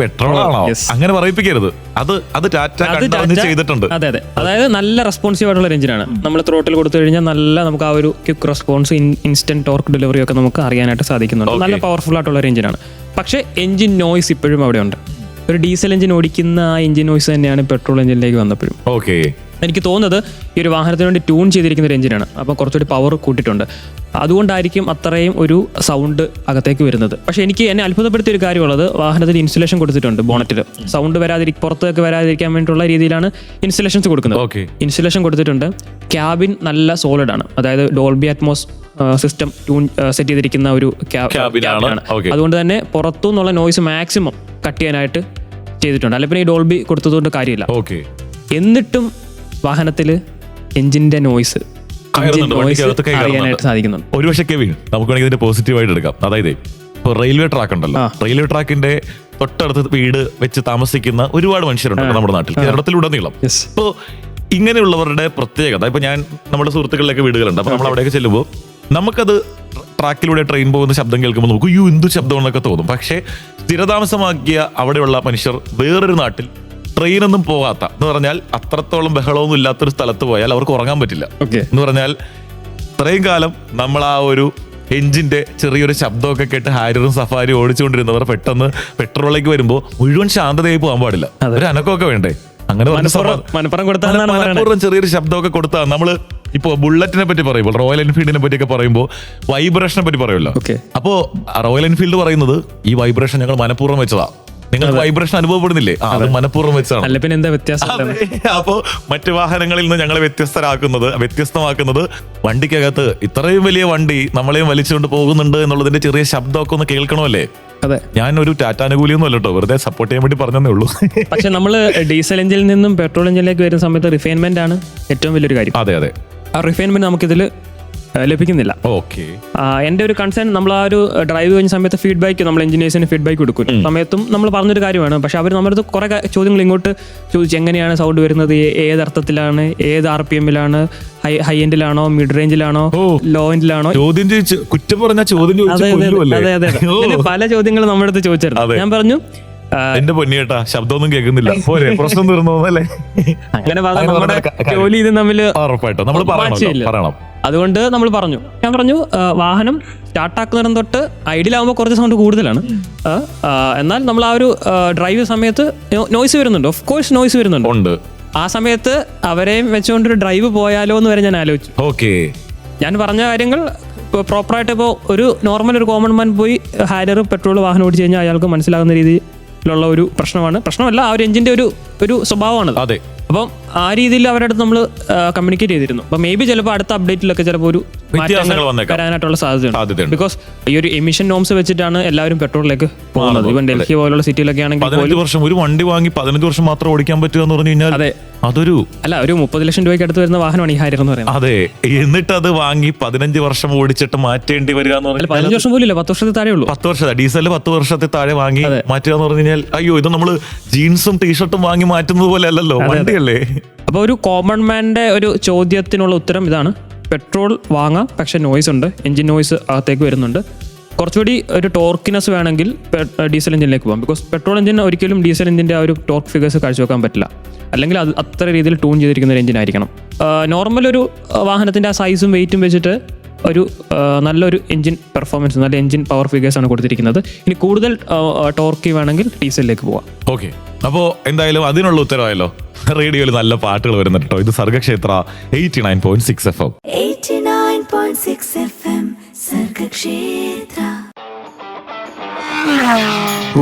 ആണോ അങ്ങനെ പറയിപ്പിക്കരുത്. അത് ടാറ്റ ചെയ്തിട്ടുണ്ട്. അതെ, അതായത് നല്ല റെസ്പോൺസീവ് ആയിട്ടുള്ള എഞ്ചിനാണ്. നമ്മൾ ത്രോട്ടിൽ കൊടുത്തു കഴിഞ്ഞാൽ നല്ല നമുക്ക് ആ ഒരു quick response, instant torque delivery ഒക്കെ നമുക്ക് അറിയാനായിട്ട് സാധിക്കുന്നുണ്ട്. നല്ല പവർഫുൾ ആയിട്ടുള്ള ഒരു എഞ്ചിനാണ്. പക്ഷേ എഞ്ചിൻ നോയ്സ് ഇപ്പോഴും അവിടെ ഉണ്ട്. ഒരു ഡീസൽ എഞ്ചിൻ ഓടിക്കുന്ന ആ എഞ്ചിൻ നോയ്സ് തന്നെയാണ് പെട്രോൾ എഞ്ചിനിലേക്ക് വന്നപ്പോഴും. ഓക്കെ, എനിക്ക് തോന്നുന്നത് ഈ ഒരു വാഹനത്തിന് വേണ്ടി ട്യൂൺ ചെയ്തിരിക്കുന്ന ഒരു എഞ്ചിനാണ്. അപ്പോൾ കുറച്ചുകൂടി പവർ കൂട്ടിയിട്ടുണ്ട്. അതുകൊണ്ടായിരിക്കും അത്രയും ഒരു സൗണ്ട് അകത്തേക്ക് വരുന്നത്. പക്ഷേ എന്നെ അത്ഭുതപ്പെടുത്തിയ ഒരു കാര്യമുള്ളത്, വാഹനത്തിൽ ഇൻസുലേഷൻ കൊടുത്തിട്ടുണ്ട് ബോണറ്റിൽ. സൗണ്ട് പുറത്തേക്ക് വരാതിരിക്കാൻ വേണ്ടിയിട്ടുള്ള രീതിയിലാണ് ഇൻസുലേഷൻസ് കൊടുക്കുന്നത്. ഇൻസുലേഷൻ കൊടുത്തിട്ടുണ്ട്. ക്യാബിൻ നല്ല സോളിഡ് ആണ്. അതായത് Dolby Atmos system tune set ചെയ്തിരിക്കുന്ന ഒരു ക്യാബിനാണ്. അതുകൊണ്ട് തന്നെ പുറത്തുനിന്നുള്ള നോയ്സ് മാക്സിമം കട്ട് ചെയ്യാനായിട്ട് ചെയ്തിട്ടുണ്ട്. അല്ലെങ്കിൽ പിന്നെ ഈ ഡോൾബി കൊടുത്തതുകൊണ്ട് കാര്യമില്ല. എന്നിട്ടും വാഹനത്തിൽ എഞ്ചിന്റെ നോയ്സ് അറിയാനായിട്ട് സാധിക്കുന്നുണ്ട്. ഒരുപക്ഷെ കെവിൻ നമുക്ക് വേണമെങ്കിൽ ഇതിന്റെ പോസിറ്റീവായിട്ട് എടുക്കാം. അതായത് ഇപ്പോൾ റെയിൽവേ ട്രാക്ക് ഉണ്ടല്ലോ, റെയിൽവേ ട്രാക്കിന്റെ തൊട്ടടുത്ത് വീട് വെച്ച് താമസിക്കുന്ന ഒരുപാട് മനുഷ്യരുണ്ട് നമ്മുടെ നാട്ടിൽ, കേരളത്തിലുടനീളം. ഇപ്പോൾ ഇങ്ങനെയുള്ളവരുടെ പ്രത്യേകത, ഇപ്പൊ നമ്മുടെ സുഹൃത്തുക്കളിലൊക്കെ വീടുകളുണ്ട്. അപ്പൊ നമ്മൾ അവിടെയൊക്കെ ചെല്ലുമ്പോൾ നമുക്കത് ട്രാക്കിലൂടെ ട്രെയിൻ പോകുന്ന ശബ്ദം കേൾക്കുമ്പോൾ നമുക്ക് എന്തു ശബ്ദം എന്നൊക്കെ തോന്നും. പക്ഷേ സ്ഥിരതാമസമാക്കിയ അവിടെയുള്ള മനുഷ്യർ വേറൊരു നാട്ടിൽ ട്രെയിനൊന്നും പോകാത്ത, എന്ന് പറഞ്ഞാൽ അത്രത്തോളം ബഹളമൊന്നും ഇല്ലാത്തൊരു സ്ഥലത്ത് പോയാൽ അവർക്ക് ഉറങ്ങാൻ പറ്റില്ല. എന്ന് പറഞ്ഞാൽ ഇത്രയും കാലം നമ്മൾ ആ ഒരു എഞ്ചിന്റെ ചെറിയൊരു ശബ്ദമൊക്കെ കേട്ട് ഹാരിയറും സഫാരി ഓടിച്ചുകൊണ്ടിരുന്നവർ പെട്ടെന്ന് പെട്രോളിലേക്ക് വരുമ്പോൾ മുഴുവൻ ശാന്തതയായി പോകാൻ പാടില്ല, ഒരു അനക്കമൊക്കെ വേണ്ടേ? അങ്ങനെ മനഃപൂർവ്വം ചെറിയൊരു ശബ്ദമൊക്കെ കൊടുത്താൽ നമ്മള് ഇപ്പോ ബുള്ളറ്റിനെ പറ്റി പറയുമ്പോൾ, റോയൽ എൻഫീൽഡിനെ പറ്റിയൊക്കെ പറയുമ്പോൾ വൈബ്രേഷനെ പറ്റി പറയുമല്ലോ. അപ്പോ റോയൽ എൻഫീൽഡ് പറയുന്നത് ഈ വൈബ്രേഷൻ ഞങ്ങൾ മനഃപൂർവ്വം വെച്ചതാ. നിങ്ങൾക്ക് വൈബ്രേഷൻ അനുഭവപ്പെടുന്നില്ലേ? അത് മനഃപൂർവ്വം വെച്ചാണ്. പിന്നെ എന്താ വ്യത്യാസം? അപ്പോ മറ്റു വാഹനങ്ങളിൽ നിന്ന് ഞങ്ങളെ വ്യത്യസ്തമാക്കുന്നത് വണ്ടിക്കകത്ത് ഇത്രയും വലിയ വണ്ടി നമ്മളെയും വലിച്ചുകൊണ്ട് പോകുന്നുണ്ട് എന്നുള്ളതിന്റെ ചെറിയ ശബ്ദമൊക്കെ ഒന്ന് കേൾക്കണമല്ലേ? അതെ, ഞാനൊരു ടാറ്റാനുകൂലിയൊന്നും അല്ല കേട്ടോ, വെറുതെ സപ്പോർട്ട് ചെയ്യാൻ വേണ്ടി പറഞ്ഞതേ ഉള്ളൂ. പക്ഷെ നമ്മൾ ഡീസൽ എഞ്ചിനിൽ നിന്നും പെട്രോൾ എഞ്ചിനിലേക്ക് വരുന്ന സമയത്ത് റിഫൈൻമെന്റ് ആണ് ഏറ്റവും വലിയൊരു കാര്യം. അതെ അതെ, ആ റിഫൈൻമെന്റ് നമുക്കിതിൽ ലഭിക്കുന്നില്ല. എന്റെ ഒരു കൺസേൺ, നമ്മൾ ആ ഒരു ഡ്രൈവ് കഴിഞ്ഞ സമയത്ത് ഫീഡ്ബാക്ക്, നമ്മൾ എഞ്ചിനീയേഴ്സിന് ഫീഡ്ബാക്ക് കൊടുക്കും സമയത്തും നമ്മൾ പറഞ്ഞൊരു കാര്യമാണ്. പക്ഷെ അവർ നമ്മുടെ കുറെ ചോദ്യങ്ങൾ ഇങ്ങോട്ട് ചോദിച്ചു, എങ്ങനെയാണ് സൗണ്ട് വരുന്നത്, ഏത് അർത്ഥത്തിലാണ്, ഏത് RPM-ലാണ്, ഹൈ എൻഡിലാണോ, മിഡ് റേഞ്ചിലാണോ, ലോ എൻഡിലാണോ, അതെ അതെ, പല ചോദ്യങ്ങൾ നമ്മുടെ അടുത്ത് ചോദിച്ചിരുന്നു. ഞാൻ പറഞ്ഞു എന്റെ പൊന്നിയേട്ടാ ശബ്ദമൊന്നും കേൾക്കുന്നില്ല, പ്രശ്നം തീർന്നോന്നല്ലേ? അങ്ങനെ നമ്മുടെ ജോലി ഇത് തമ്മിൽ പറയണം. അതുകൊണ്ട് നമ്മൾ പറഞ്ഞു, ഞാൻ പറഞ്ഞു വാഹനം സ്റ്റാർട്ടാക്കുന്നിടം തൊട്ട് ഐഡിയലാകുമ്പോൾ കുറച്ച് സൗണ്ട് കൂടുതലാണ്. എന്നാൽ നമ്മൾ ആ ഒരു ഡ്രൈവ് സമയത്ത് നോയ്സ് വരുന്നുണ്ട്, ഓഫ് കോഴ്സ് നോയ്സ് വരുന്നുണ്ട്. ആ സമയത്ത് അവരെയും വെച്ചുകൊണ്ടൊരു ഡ്രൈവ് പോയാലോ എന്ന് വരെ ഞാൻ ആലോചിച്ചു. ഞാൻ പറഞ്ഞ കാര്യങ്ങൾ പ്രോപ്പറായിട്ട് ഇപ്പോൾ ഒരു നോർമൽ ഒരു കോമൺ മാൻ പോയി ഹാരിയർ പെട്രോൾ വാഹനം ഓടിച്ചു കഴിഞ്ഞാൽ അയാൾക്ക് മനസ്സിലാകുന്ന രീതിയിലുള്ള ഒരു പ്രശ്നമല്ല, ആ ഒരു എഞ്ചിന്റെ ഒരു സ്വഭാവമാണ്. അതെ, അപ്പം ആ രീതിയിൽ അവരുടെ അടുത്ത് നമ്മൾ കമ്മ്യൂണിക്കേറ്റ് ചെയ്തിരുന്നു. അപ്പൊ മേ ബി ചിലപ്പോൾ അടുത്ത അപ്ഡേറ്റിലൊക്കെ ചിലപ്പോൾ ഒരു വരാനായിട്ടുള്ള സാധ്യതയുണ്ട്. ബിക്കോസ് ഈ ഒരു എമിഷൻ നോംസ് വെച്ചിട്ടാണ് എല്ലാവരും പെട്രോളിലേക്ക് പോകുന്നത്. ഇവൻ ഡൽഹി പോലുള്ള സിറ്റിയിലൊക്കെ ആണെങ്കിൽ 15 വർഷം ഒരു വണ്ടി വാങ്ങി 15 വർഷം മാത്രം ഓടിക്കാൻ പറ്റുക എന്ന് പറഞ്ഞു കഴിഞ്ഞാൽ അതൊരു ഒരു 30 ലക്ഷം രൂപയ്ക്ക് അടുത്ത് വരുന്ന വാഹനമാണ് ഈ ഹാരിയർ എന്ന് പറയുന്നത്. അതെ, എന്നിട്ട് അത് വാങ്ങി 15 വർഷം ഓടിച്ചിട്ട് മാറ്റേണ്ടി വരിക എന്ന് പറഞ്ഞാൽ 15 വർഷം പോലും ഇല്ല, 10 വർഷത്തിൽ താഴെ ഉള്ളൂ. 10 വർഷം ഡീസൽ 10 വർഷത്തിൽ താഴെ വാങ്ങി മാറ്റുക എന്ന് പറഞ്ഞു കഴിഞ്ഞാൽ അയ്യോ, ഇത് നമ്മള് ജീൻസും ടീഷർട്ടും വാങ്ങി മാറ്റുന്നത് പോലെ അല്ലല്ലോ, വണ്ടിയല്ലേ. അപ്പോൾ ഒരു കോമൺ മാന്റെ ഒരു ചോദ്യത്തിനുള്ള ഉത്തരം ഇതാണ്: പെട്രോൾ വാങ്ങാം, പക്ഷെ നോയ്സ് ഉണ്ട്, എഞ്ചിൻ നോയ്സ് അകത്തേക്ക് വരുന്നുണ്ട്. കുറച്ചുകൂടി ഒരു ടോർക്കിനെസ് വേണമെങ്കിൽ ഡീസൽ എഞ്ചിനിലേക്ക് പോകാം. ബിക്കോസ് പെട്രോൾ എഞ്ചിൻ ഒരിക്കലും ഡീസൽ എഞ്ചിൻ്റെ ആ ഒരു ടോർക്ക് ഫിഗേഴ്സ് കാഴ്ചവെക്കാൻ പറ്റില്ല. അല്ലെങ്കിൽ അത് അത്ര രീതിയിൽ ട്യൂൺ ചെയ്തിരിക്കുന്ന ഒരു എഞ്ചിൻ ആയിരിക്കണം. നോർമൽ ഒരു വാഹനത്തിൻ്റെ ആ സൈസും വെയിറ്റും വെച്ചിട്ട് ഒരു നല്ലൊരു എഞ്ചിൻ പെർഫോമൻസ്, നല്ല എഞ്ചിൻ പവർ ഫിഗേഴ്സ് ആണ് കൊടുത്തിരിക്കുന്നത്. ഇനി കൂടുതൽ ടോർക്ക് വേണമെങ്കിൽ ഡീസലിലേക്ക് പോവാം. ഓക്കെ, അപ്പോൾ എന്തായാലും അതിനുള്ള ഉത്തരവായല്ലോ. റേഡിയോയിൽ നല്ല പാട്ടുകൾ വരുന്നുണ്ട് കേട്ടോ. ഇത് Sargakshetra 89.6 FM. 89.6 FM Sargakshetra.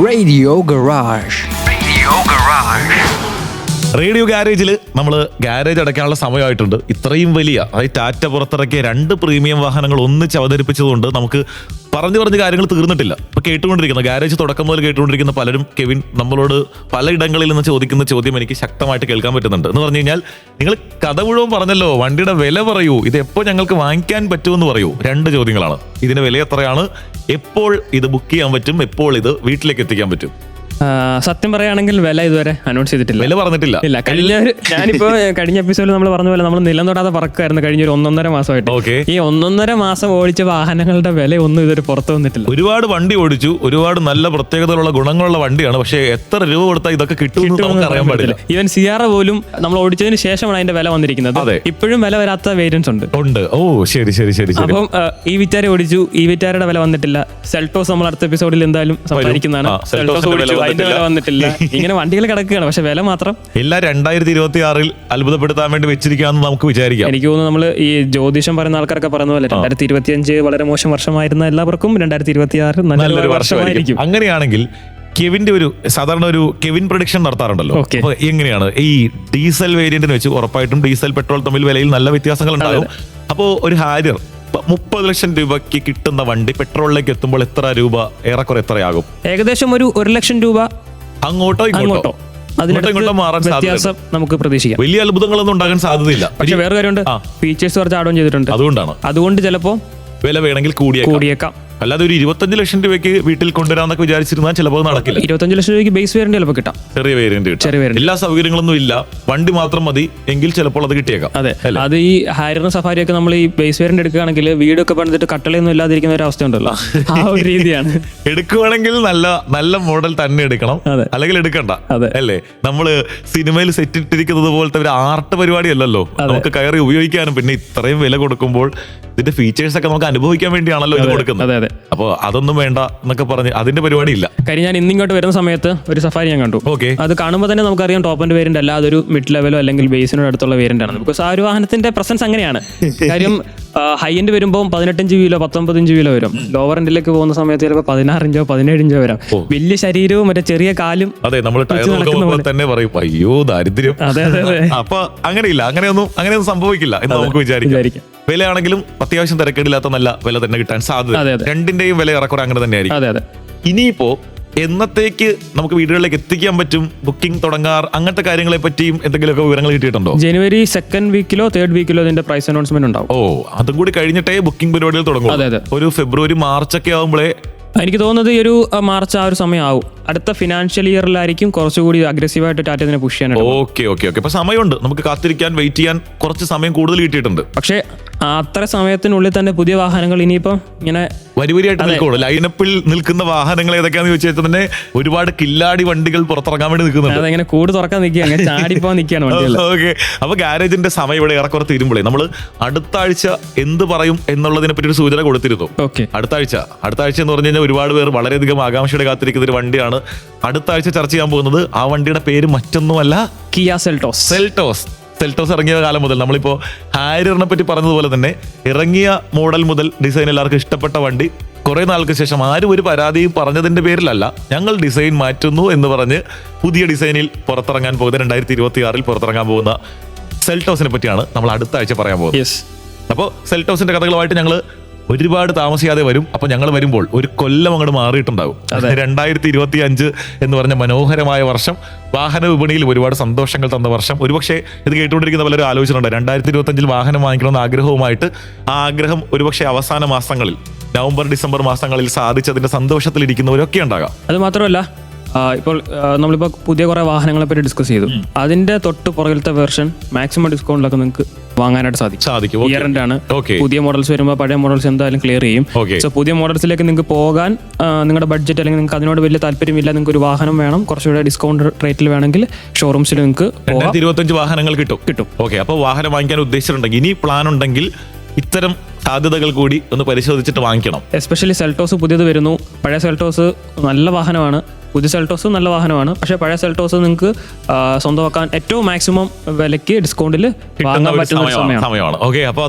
Radio Garage. Radio ഗാരേജിൽ നമ്മൾ ഗാരേജ് അടയ്ക്കാനുള്ള സമയമായിട്ടുണ്ട്. ഇത്രയും വലിയ, അതായത് ടാറ്റ പുറത്തിറക്കിയ 2 പ്രീമിയം വാഹനങ്ങൾ ഒന്നിച്ച് അവതരിപ്പിച്ചതുകൊണ്ട് നമുക്ക് പറഞ്ഞ കാര്യങ്ങൾ തീർന്നിട്ടില്ല. ഇപ്പൊ കേട്ടുകൊണ്ടിരിക്കുന്ന ഗാരേജ് തുടക്കം മുതൽ കേട്ടുകൊണ്ടിരിക്കുന്ന പലരും കെവിൻ നമ്മളോട് പലയിടങ്ങളിൽ നിന്ന് ചോദിക്കുന്ന ചോദ്യം എനിക്ക് ശക്തമായിട്ട് കേൾക്കാൻ പറ്റുന്നുണ്ട്. എന്ന് പറഞ്ഞു കഴിഞ്ഞാൽ, നിങ്ങൾ കഥ മുഴുവൻ പറഞ്ഞല്ലോ, വണ്ടിയുടെ വില പറയൂ, ഇത് എപ്പോൾ ഞങ്ങൾക്ക് വാങ്ങിക്കാൻ പറ്റുമെന്ന് പറയൂ. 2 ചോദ്യങ്ങളാണ്. ഇതിന് വില എത്രയാണ്, എപ്പോൾ ഇത് ബുക്ക് ചെയ്യാൻ പറ്റും, എപ്പോൾ ഇത് വീട്ടിലേക്ക് എത്തിക്കാൻ പറ്റും? സത്യം പറയുകയാണെങ്കിൽ വില ഇതുവരെ അനൗൺസ് ചെയ്തിട്ടില്ല, വില പറഞ്ഞിട്ടില്ല. ഞാനിപ്പോ കഴിഞ്ഞ എപ്പിസോഡിൽ നമ്മൾ പറഞ്ഞ പോലെ നമ്മൾ നിലം തൊടാതെ പറക്കായിരുന്നു കഴിഞ്ഞ ഒരു 1.5 മാസമായിട്ട്. ഈ 1.5 മാസം ഓടിച്ച വാഹനങ്ങളുടെ വില ഒന്നും ഇതുവരെ പുറത്തു വന്നിട്ടില്ല. ഒരുപാട് വണ്ടി ഓടിച്ചു, ഒരുപാട് നല്ല പ്രത്യേകതകളുള്ള ഗുണങ്ങളുള്ള വണ്ടിയാണ്. പക്ഷേ എത്ര രൂപ കൊടുത്താൽ ഇതൊക്കെ കിട്ടുമെന്ന് അറിയാൻ പാടില്ല. ഈവൻ സിയാറ പോലും നമ്മൾ ഓടിച്ചതിന് ശേഷമാണ് അതിന്റെ വില വന്നിരിക്കുന്നത്. ഇപ്പോഴും വില വരാത്ത വേരിയൻസ് ഉണ്ട്. ഓ ശരി. അപ്പം ഈ വിറ്റാര ഓടിച്ചു, ഈ വിറ്റാരയുടെ വില വന്നിട്ടില്ല. സെൽട്ടോസ് നമ്മൾ അടുത്ത എപ്പിസോഡിൽ എന്തായാലും സംസാരിക്കുന്നതാണ്. വന്നിട്ടില്ല. വില വന്നിട്ടില്ല. ഇങ്ങനെ വണ്ടികൾ കിടക്കുകയാണ്, പക്ഷെ വില മാത്രം എല്ലാം 2026 അത്ഭുതപ്പെടുത്താൻ വേണ്ടി വെച്ചിരിക്കാന്ന് നമുക്ക് വിചാരിക്കാം. എനിക്ക് തോന്നുന്നു നമ്മൾ ഈ ജ്യോതിഷം പറയുന്ന ആൾക്കാരൊക്കെ പറഞ്ഞ പോലെ 2025 വളരെ മോശം വർഷമായിരുന്ന എല്ലാവർക്കും 2026 നല്ലൊരു വർഷമായിരിക്കും. അങ്ങനെയാണെങ്കിൽ കെവിന്റെ സാധാരണ ഒരു കെവിൻ പ്രഡിക്ഷൻ നടത്താറുണ്ടല്ലോ. Okay. അപ്പൊ എങ്ങനെയാണ് ഈ ഡീസൽ വേരിയന്റിന് വെച്ച് ഉറപ്പായിട്ടും ഡീസൽ പെട്രോൾ തമ്മിൽ വിലയിൽ നല്ല വ്യത്യാസങ്ങൾ ഉണ്ടാകും. അപ്പോ ഒരു ഹാരിയർ 30 ലക്ഷം രൂപയ്ക്ക് കിട്ടുന്ന വണ്ടി പെട്രോളിലേക്ക് എത്തുമ്പോൾ എത്ര രൂപ ഏറെക്കുറെ എത്രയാകും? ഏകദേശം ഒരു 1 ലക്ഷം രൂപ അങ്ങോട്ടോ ഇങ്ങോട്ടോ അതിനകത്ത് മാറാൻ വ്യത്യാസം നമുക്ക് പ്രതീക്ഷിക്കാം. വലിയ അത്ഭുതങ്ങളൊന്നും ഉണ്ടാകാൻ സാധ്യതയില്ല. പക്ഷെ വേറെ കാര്യമുണ്ട്, ഫീച്ചേഴ്സ് കുറച്ച് ആഡ് ഓൺ ചെയ്തിട്ടുണ്ട്. അതുകൊണ്ട് ചിലപ്പോ വില വേണമെങ്കിൽ കൂടിയേക്കാം. അല്ലാതെ ഒരു 25 ലക്ഷം രൂപയ്ക്ക് വീട്ടിൽ കൊണ്ടുവരാന്നൊക്കെ വിചാരിച്ചിരുന്നാൽ ചിലപ്പോൾ നടക്കില്ല. 25 ലക്ഷം രൂപയ്ക്ക് ബേസ് വേരിയന്റ് ചിലപ്പോൾ കിട്ടാം, ചെറിയ വേരിയന്റ് കിട്ടും. എല്ലാ സൗകര്യങ്ങളൊന്നും ഇല്ല, വണ്ടി മാത്രം മതി എങ്കിൽ ചിലപ്പോൾ അത് കിട്ടിയേക്കാം. അതെ, അത് ഈ ഹാരിയറും സഫാരിയൊക്കെ നമ്മൾ ഈ ബേസ് വേരിയന്റ് എടുക്കുകയാണെങ്കിൽ വീടൊക്കെ പണിതിട്ട് കട്ടളയൊന്നും ഇല്ലാതിരിക്കുന്ന ഒരു അവസ്ഥ ഉണ്ടല്ലോ, ആ ഒരു രീതിയാണ്. എടുക്കുവാണെങ്കിൽ നല്ല മോഡൽ തന്നെ എടുക്കണം, അല്ലെങ്കിൽ എടുക്കണ്ട. അല്ലേ, നമ്മള് സിനിമയിൽ സെറ്റ് ഇട്ടിരിക്കുന്നത് പോലത്തെ ഒരു ആർട്ട് പരിപാടി അല്ലല്ലോ. നമുക്ക് കയറി ഉപയോഗിക്കാനും പിന്നെ ഇത്രയും വില കൊടുക്കുമ്പോൾ ഇതിന്റെ ഫീച്ചേഴ്സ് ഒക്കെ നമുക്ക് അനുഭവിക്കാൻ വേണ്ടിയാണല്ലോ ഇത് കൊടുക്കുന്നത്. അപ്പൊ അതൊന്നും വേണ്ട എന്നൊക്കെ പറഞ്ഞ് അതിന്റെ പരിപാടി ഇല്ല. കാര്യം ഞാൻ ഇന്നിങ്ങോട്ട് വരുന്ന സമയത്ത് ഒരു സഫാരി ഞാൻ കണ്ടു. ഓക്കെ, അത് കാണുമ്പോൾ തന്നെ നമുക്കറിയാം ടോപ്പ് ആൻഡ് വേരിയന്റ് അല്ല, അതൊരു മിഡ് ലെവലോ അല്ലെങ്കിൽ ബേസിനോട് അടുത്തുള്ള വേരിയന്റ് ആണ്. ബിക്കോസ് ആ ഒരു വാഹനത്തിന്റെ പ്രസൻസ് അങ്ങനെയാണ്. കാര്യം ഹൈ എൻഡ് വരുമ്പോൾ 18 ഇഞ്ച് വീലോ 19 ഇഞ്ച് വീലോ വരും. ലോവർ എൻഡിലേക്ക് പോകുന്ന സമയത്ത് ചിലപ്പോൾ 16 ഇഞ്ചോ 17 ഇഞ്ചോ വരാം. വലിയ ശരീരവും മറ്റേ ചെറിയ കാലും. അതെ, നമ്മൾ തന്നെ പറയും അയ്യോ ദാരിദ്ര്യം. അപ്പൊ അങ്ങനെയില്ല, അങ്ങനെയൊന്നും സംഭവിക്കില്ല എന്ന് നമുക്ക് വിചാരിക്കാം. വിലയാണെങ്കിലും അത്യാവശ്യം തിരക്കേടില്ലാത്ത നല്ല വില തന്നെ കിട്ടാൻ സാധ്യത. രണ്ടിന്റെയും വില ഏറെക്കുറെ അങ്ങനെ തന്നെയായിരിക്കും. ഇനിയിപ്പോ എന്നത്തേക്ക് നമുക്ക് വീടുകളിലേക്ക് എത്തിക്കാൻ പറ്റും, ബുക്കിംഗ് തുടങ്ങാർ, അങ്ങനത്തെ കാര്യങ്ങളെ പറ്റിയും എന്തെങ്കിലുമൊക്കെ വിവരങ്ങൾ കിട്ടിയിട്ടുണ്ടോ? ജനുവരി 2nd വീക്കിലോ 3rd വീക്കിലോ ഇതിന്റെ പ്രൈസ് അനൗൺസ്മെന്റ് ഉണ്ടാവും. അതും കൂടി കഴിഞ്ഞിട്ടേ ബുക്കിംഗ് പരിപാടികൾ തുടങ്ങും. ഒരു ഫെബ്രുവരി മാർച്ച് ഒക്കെ ആവുമ്പോഴേ എനിക്ക് തോന്നുന്നത് ഈ ഒരു മാർച്ച് ആ ഒരു സമയം ആവും. അടുത്ത ഫിനാൻഷ്യൽ ഇയറിലായിരിക്കും കുറച്ചുകൂടി അഗ്രസീവായിട്ട് ടാറ്റ ഇതിനെ പുഷ് ചെയ്യാനായിട്ട്. ഓക്കെ. അപ്പൊ സമയമുണ്ട്, നമുക്ക് കാത്തിരിക്കാൻ, വെയിറ്റ് ചെയ്യാൻ കുറച്ച് സമയം കൂടുതൽ കിട്ടിയിട്ടുണ്ട്. പക്ഷേ അത്ര സമയത്തിനുള്ളിൽ തന്നെ പുതിയ വാഹനങ്ങൾ ഇനിയിപ്പം ഇങ്ങനെ വരിവരിയായിട്ട് നിൽക്കുള്ളൂ. ലൈനപ്പിൽ നിൽക്കുന്ന വാഹനങ്ങൾ ഏതൊക്കെയാന്ന് ചോദിച്ചാൽ തന്നെ ഒരുപാട് കില്ലാടി വണ്ടികൾ പുറത്തിറങ്ങാൻ വേണ്ടി നിൽക്കുന്നുണ്ട്. അതെങ്ങനെ കൂട് തുറക്കാൻ നിൽക്കുക, ചാടിപ്പോ നിൽക്കുകയാണ്. ഓക്കെ, അപ്പൊ ഗാരേജിന്റെ സമയം ഇവിടെ ഏറെക്കുറെ തീരുമ്പോഴേ നമ്മൾ അടുത്ത ആഴ്ച എന്ത് പറയും എന്നുള്ളതിനെ പറ്റി ഒരു സൂചന കൊടുത്തിരുന്നു. അടുത്ത ആഴ്ച എന്ന് പറഞ്ഞു കഴിഞ്ഞാൽ ഒരുപാട് പേർ വളരെയധികം ആകാംക്ഷയുടെ കാത്തിരിക്കുന്ന ഒരു വണ്ടിയാണ് അടുത്ത ആഴ്ച ചർച്ച ചെയ്യാൻ പോകുന്നത്. ആ വണ്ടിയുടെ പേര് മറ്റൊന്നുമല്ല, കിയ സെൽറ്റോസ് ഇറങ്ങിയ കാലം മുതൽ നമ്മളിപ്പോ ഹാരിയറിനെ പറ്റി പറഞ്ഞതുപോലെ തന്നെ ഇറങ്ങിയ മോഡൽ മുതൽ ഡിസൈൻ എല്ലാവർക്കും ഇഷ്ടപ്പെട്ട വണ്ടി കുറെ നാൾക്ക് ശേഷം ആരും ഒരു പരാതിയും പറഞ്ഞതിന്റെ പേരിലല്ല, ഞങ്ങൾ ഡിസൈൻ മാറ്റുന്നു എന്ന് പറഞ്ഞ് പുതിയ ഡിസൈനിൽ പുറത്തിറങ്ങാൻ പോകുന്ന 2026 പുറത്തിറങ്ങാൻ പോകുന്ന സെൽറ്റോസിനെ പറ്റിയാണ് നമ്മൾ അടുത്ത ആഴ്ച പറയാൻ പോകുന്നത്. അപ്പോൾ സെൽറ്റോസിന്റെ കഥകളുമായിട്ട് ഞങ്ങൾ ഒരുപാട് താമസിയാതെ വരും. അപ്പൊ ഞങ്ങൾ വരുമ്പോൾ ഒരു കൊല്ലം അങ്ങോട്ട് മാറിയിട്ടുണ്ടാകും. 2025 എന്ന് പറഞ്ഞ മനോഹരമായ വർഷം, വാഹന വിപണിയിൽ ഒരുപാട് സന്തോഷങ്ങൾ തന്ന വർഷം. ഒരുപക്ഷെ ഇത് കേട്ടുകൊണ്ടിരിക്കുന്ന പലരും ആലോചിച്ചിട്ടുണ്ട് 2025 വാഹനം വാങ്ങിക്കണമെന്ന ആഗ്രഹവുമായിട്ട്. ആ ആഗ്രഹം ഒരുപക്ഷെ അവസാന മാസങ്ങളിൽ, നവംബർ ഡിസംബർ മാസങ്ങളിൽ സാധിച്ചതിന്റെ സന്തോഷത്തിലിരിക്കുന്നവരൊക്കെ ഉണ്ടാകാം. അത് മാത്രമല്ല, ഇപ്പോൾ നമ്മളിപ്പോൾ പുതിയ കുറെ വാഹനങ്ങളെ പറ്റി ഡിസ്കസ് ചെയ്തു. അതിന്റെ തൊട്ട് പുറകിലത്തെ വെർഷൻ മാക്സിമം ഡിസ്കൗണ്ടിലൊക്കെ നിങ്ങൾക്ക് വാങ്ങാനായിട്ട് സാധിക്കും. ഇയറിന്റെ ആണ്. പുതിയ മോഡൽസ് വരുമ്പോൾ പഴയ മോഡൽസ് എന്തായാലും ക്ലിയർ ചെയ്യും. സോ പുതിയ മോഡൽസിലേക്ക് നിങ്ങൾക്ക് പോകാൻ നിങ്ങളുടെ ബഡ്ജറ്റ് അല്ലെങ്കിൽ നിങ്ങൾക്ക് അതിനോട് വലിയ താല്പര്യമില്ല, നിങ്ങൾക്ക് ഒരു വാഹനം വേണം കുറച്ചുകൂടെ ഡിസ്കൗണ്ട് റേറ്റിൽ വേണമെങ്കിൽ ഷോറൂംസിൽ നിങ്ങൾക്ക് 2025 വാഹനങ്ങൾ കിട്ടും. ഓക്കെ, അപ്പോൾ വാഹനം വാങ്ങിക്കാൻ ഉദ്ദേശിച്ചിട്ടുണ്ടെങ്കിൽ, ഇനി പ്ലാൻ ഉണ്ടെങ്കിൽ ഇത്തരം സാധ്യതകൾ കൂടി ഒന്ന് പരിശോധിച്ചിട്ട് വാങ്ങിക്കണം. എസ്പെഷ്യലി സെൽറ്റോസ് പുതിയത് വരുന്നു. പഴയ സെൽറ്റോസ് നല്ല വാഹനമാണ്, പുതിയ സെൽറ്റോസ് നല്ല വാഹനമാണ്. പക്ഷേ പഴയ സെൽറ്റോസ് നിങ്ങൾക്ക് സ്വന്തമാക്കാൻ ഏറ്റവും മാക്സിമം വിലയ്ക്ക് ഡിസ്കൗണ്ടിൽ വാങ്ങാൻ പറ്റുന്ന സമയമാണ്. ഓക്കെ, അപ്പോൾ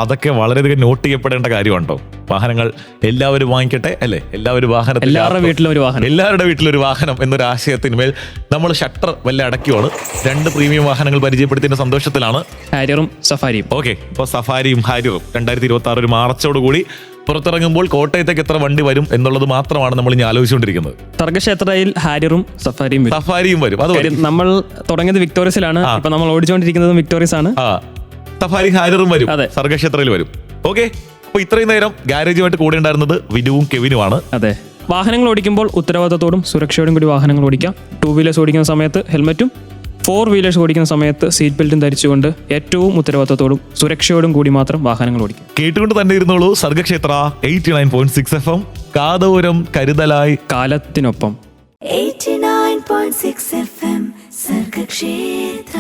അതൊക്കെ വളരെയധികം നോട്ട് ചെയ്യപ്പെടേണ്ട കാര്യമുണ്ടോ? വാഹനങ്ങൾ എല്ലാവരും വാങ്ങിക്കട്ടെ, അല്ലേ? എല്ലാവരുടെ വീട്ടിലൊരു വാഹനം എന്നൊരു ആശയത്തിന്മേൽ നമ്മൾ ഷട്ടർ വല്ല അടയ്ക്കുവാണ്. 2 പ്രീമിയം വാഹനങ്ങൾ പരിചയപ്പെടുത്തിയതിന്റെ സന്തോഷത്തിലാണ് ഹാരിയറും സഫാരിയും. ഓക്കെ, അപ്പോൾ സഫാരിയും ഹാരിയറും 2026 ഒരു മാർച്ചോടുകൂടി പുറത്തിറങ്ങുമ്പോൾ കോട്ടയത്തേക്ക് എത്ര വണ്ടി വരും എന്നുള്ളത് മാത്രമാണ് നമ്മൾ ഇനി ആലോചിച്ചുകൊണ്ടിരിക്കുന്നത്. സർഗക്ഷേത്രയിൽ ഹാരിയറും സഫാരിയും വരും. അത് നമ്മൾ തുടങ്ങിയത് വിക്ടോറിയസിലാണ്, ഇപ്പൊ നമ്മൾ ഓടിച്ചുകൊണ്ടിരിക്കുന്നത് വിക്ടോറിയസ് ആണ്. സഫാരി ഹാരിയറും വരും, സർഗക്ഷേത്രയിൽ വരും. ഓക്കെ, അപ്പൊ ഇത്രയും നേരം ഗാരേജുമായിട്ട് കൂടെ ഉണ്ടായിരുന്നത് വിനുവും കെവിനുമാണ്. അതെ, വാഹനങ്ങൾ ഓടിക്കുമ്പോൾ ഉത്തരവാദിത്തത്തോടും സുരക്ഷയോടും കൂടി വാഹനങ്ങൾ ഓടിക്കാം. 2 വീലേഴ്സ് ഓടിക്കുന്ന സമയത്ത് ഹെൽമെറ്റും, 4 വീലേഴ്സ് ഓടിക്കുന്ന സമയത്ത് സീറ്റ് ബെൽറ്റും ധരിച്ചുകൊണ്ട് ഏറ്റവും ഉത്തരവാദിത്തത്തോടും സുരക്ഷയോടും കൂടി മാത്രം വാഹനങ്ങൾ ഓടിക്കും. കേട്ടുകൊണ്ട് തന്നെ ഇരുന്നോളൂ സർഗക്ഷേത്ര 89.6 FM. കാതോരം കരുതലായി, കാലത്തിനൊപ്പം. 89.6 FM സർഗക്ഷേത്ര.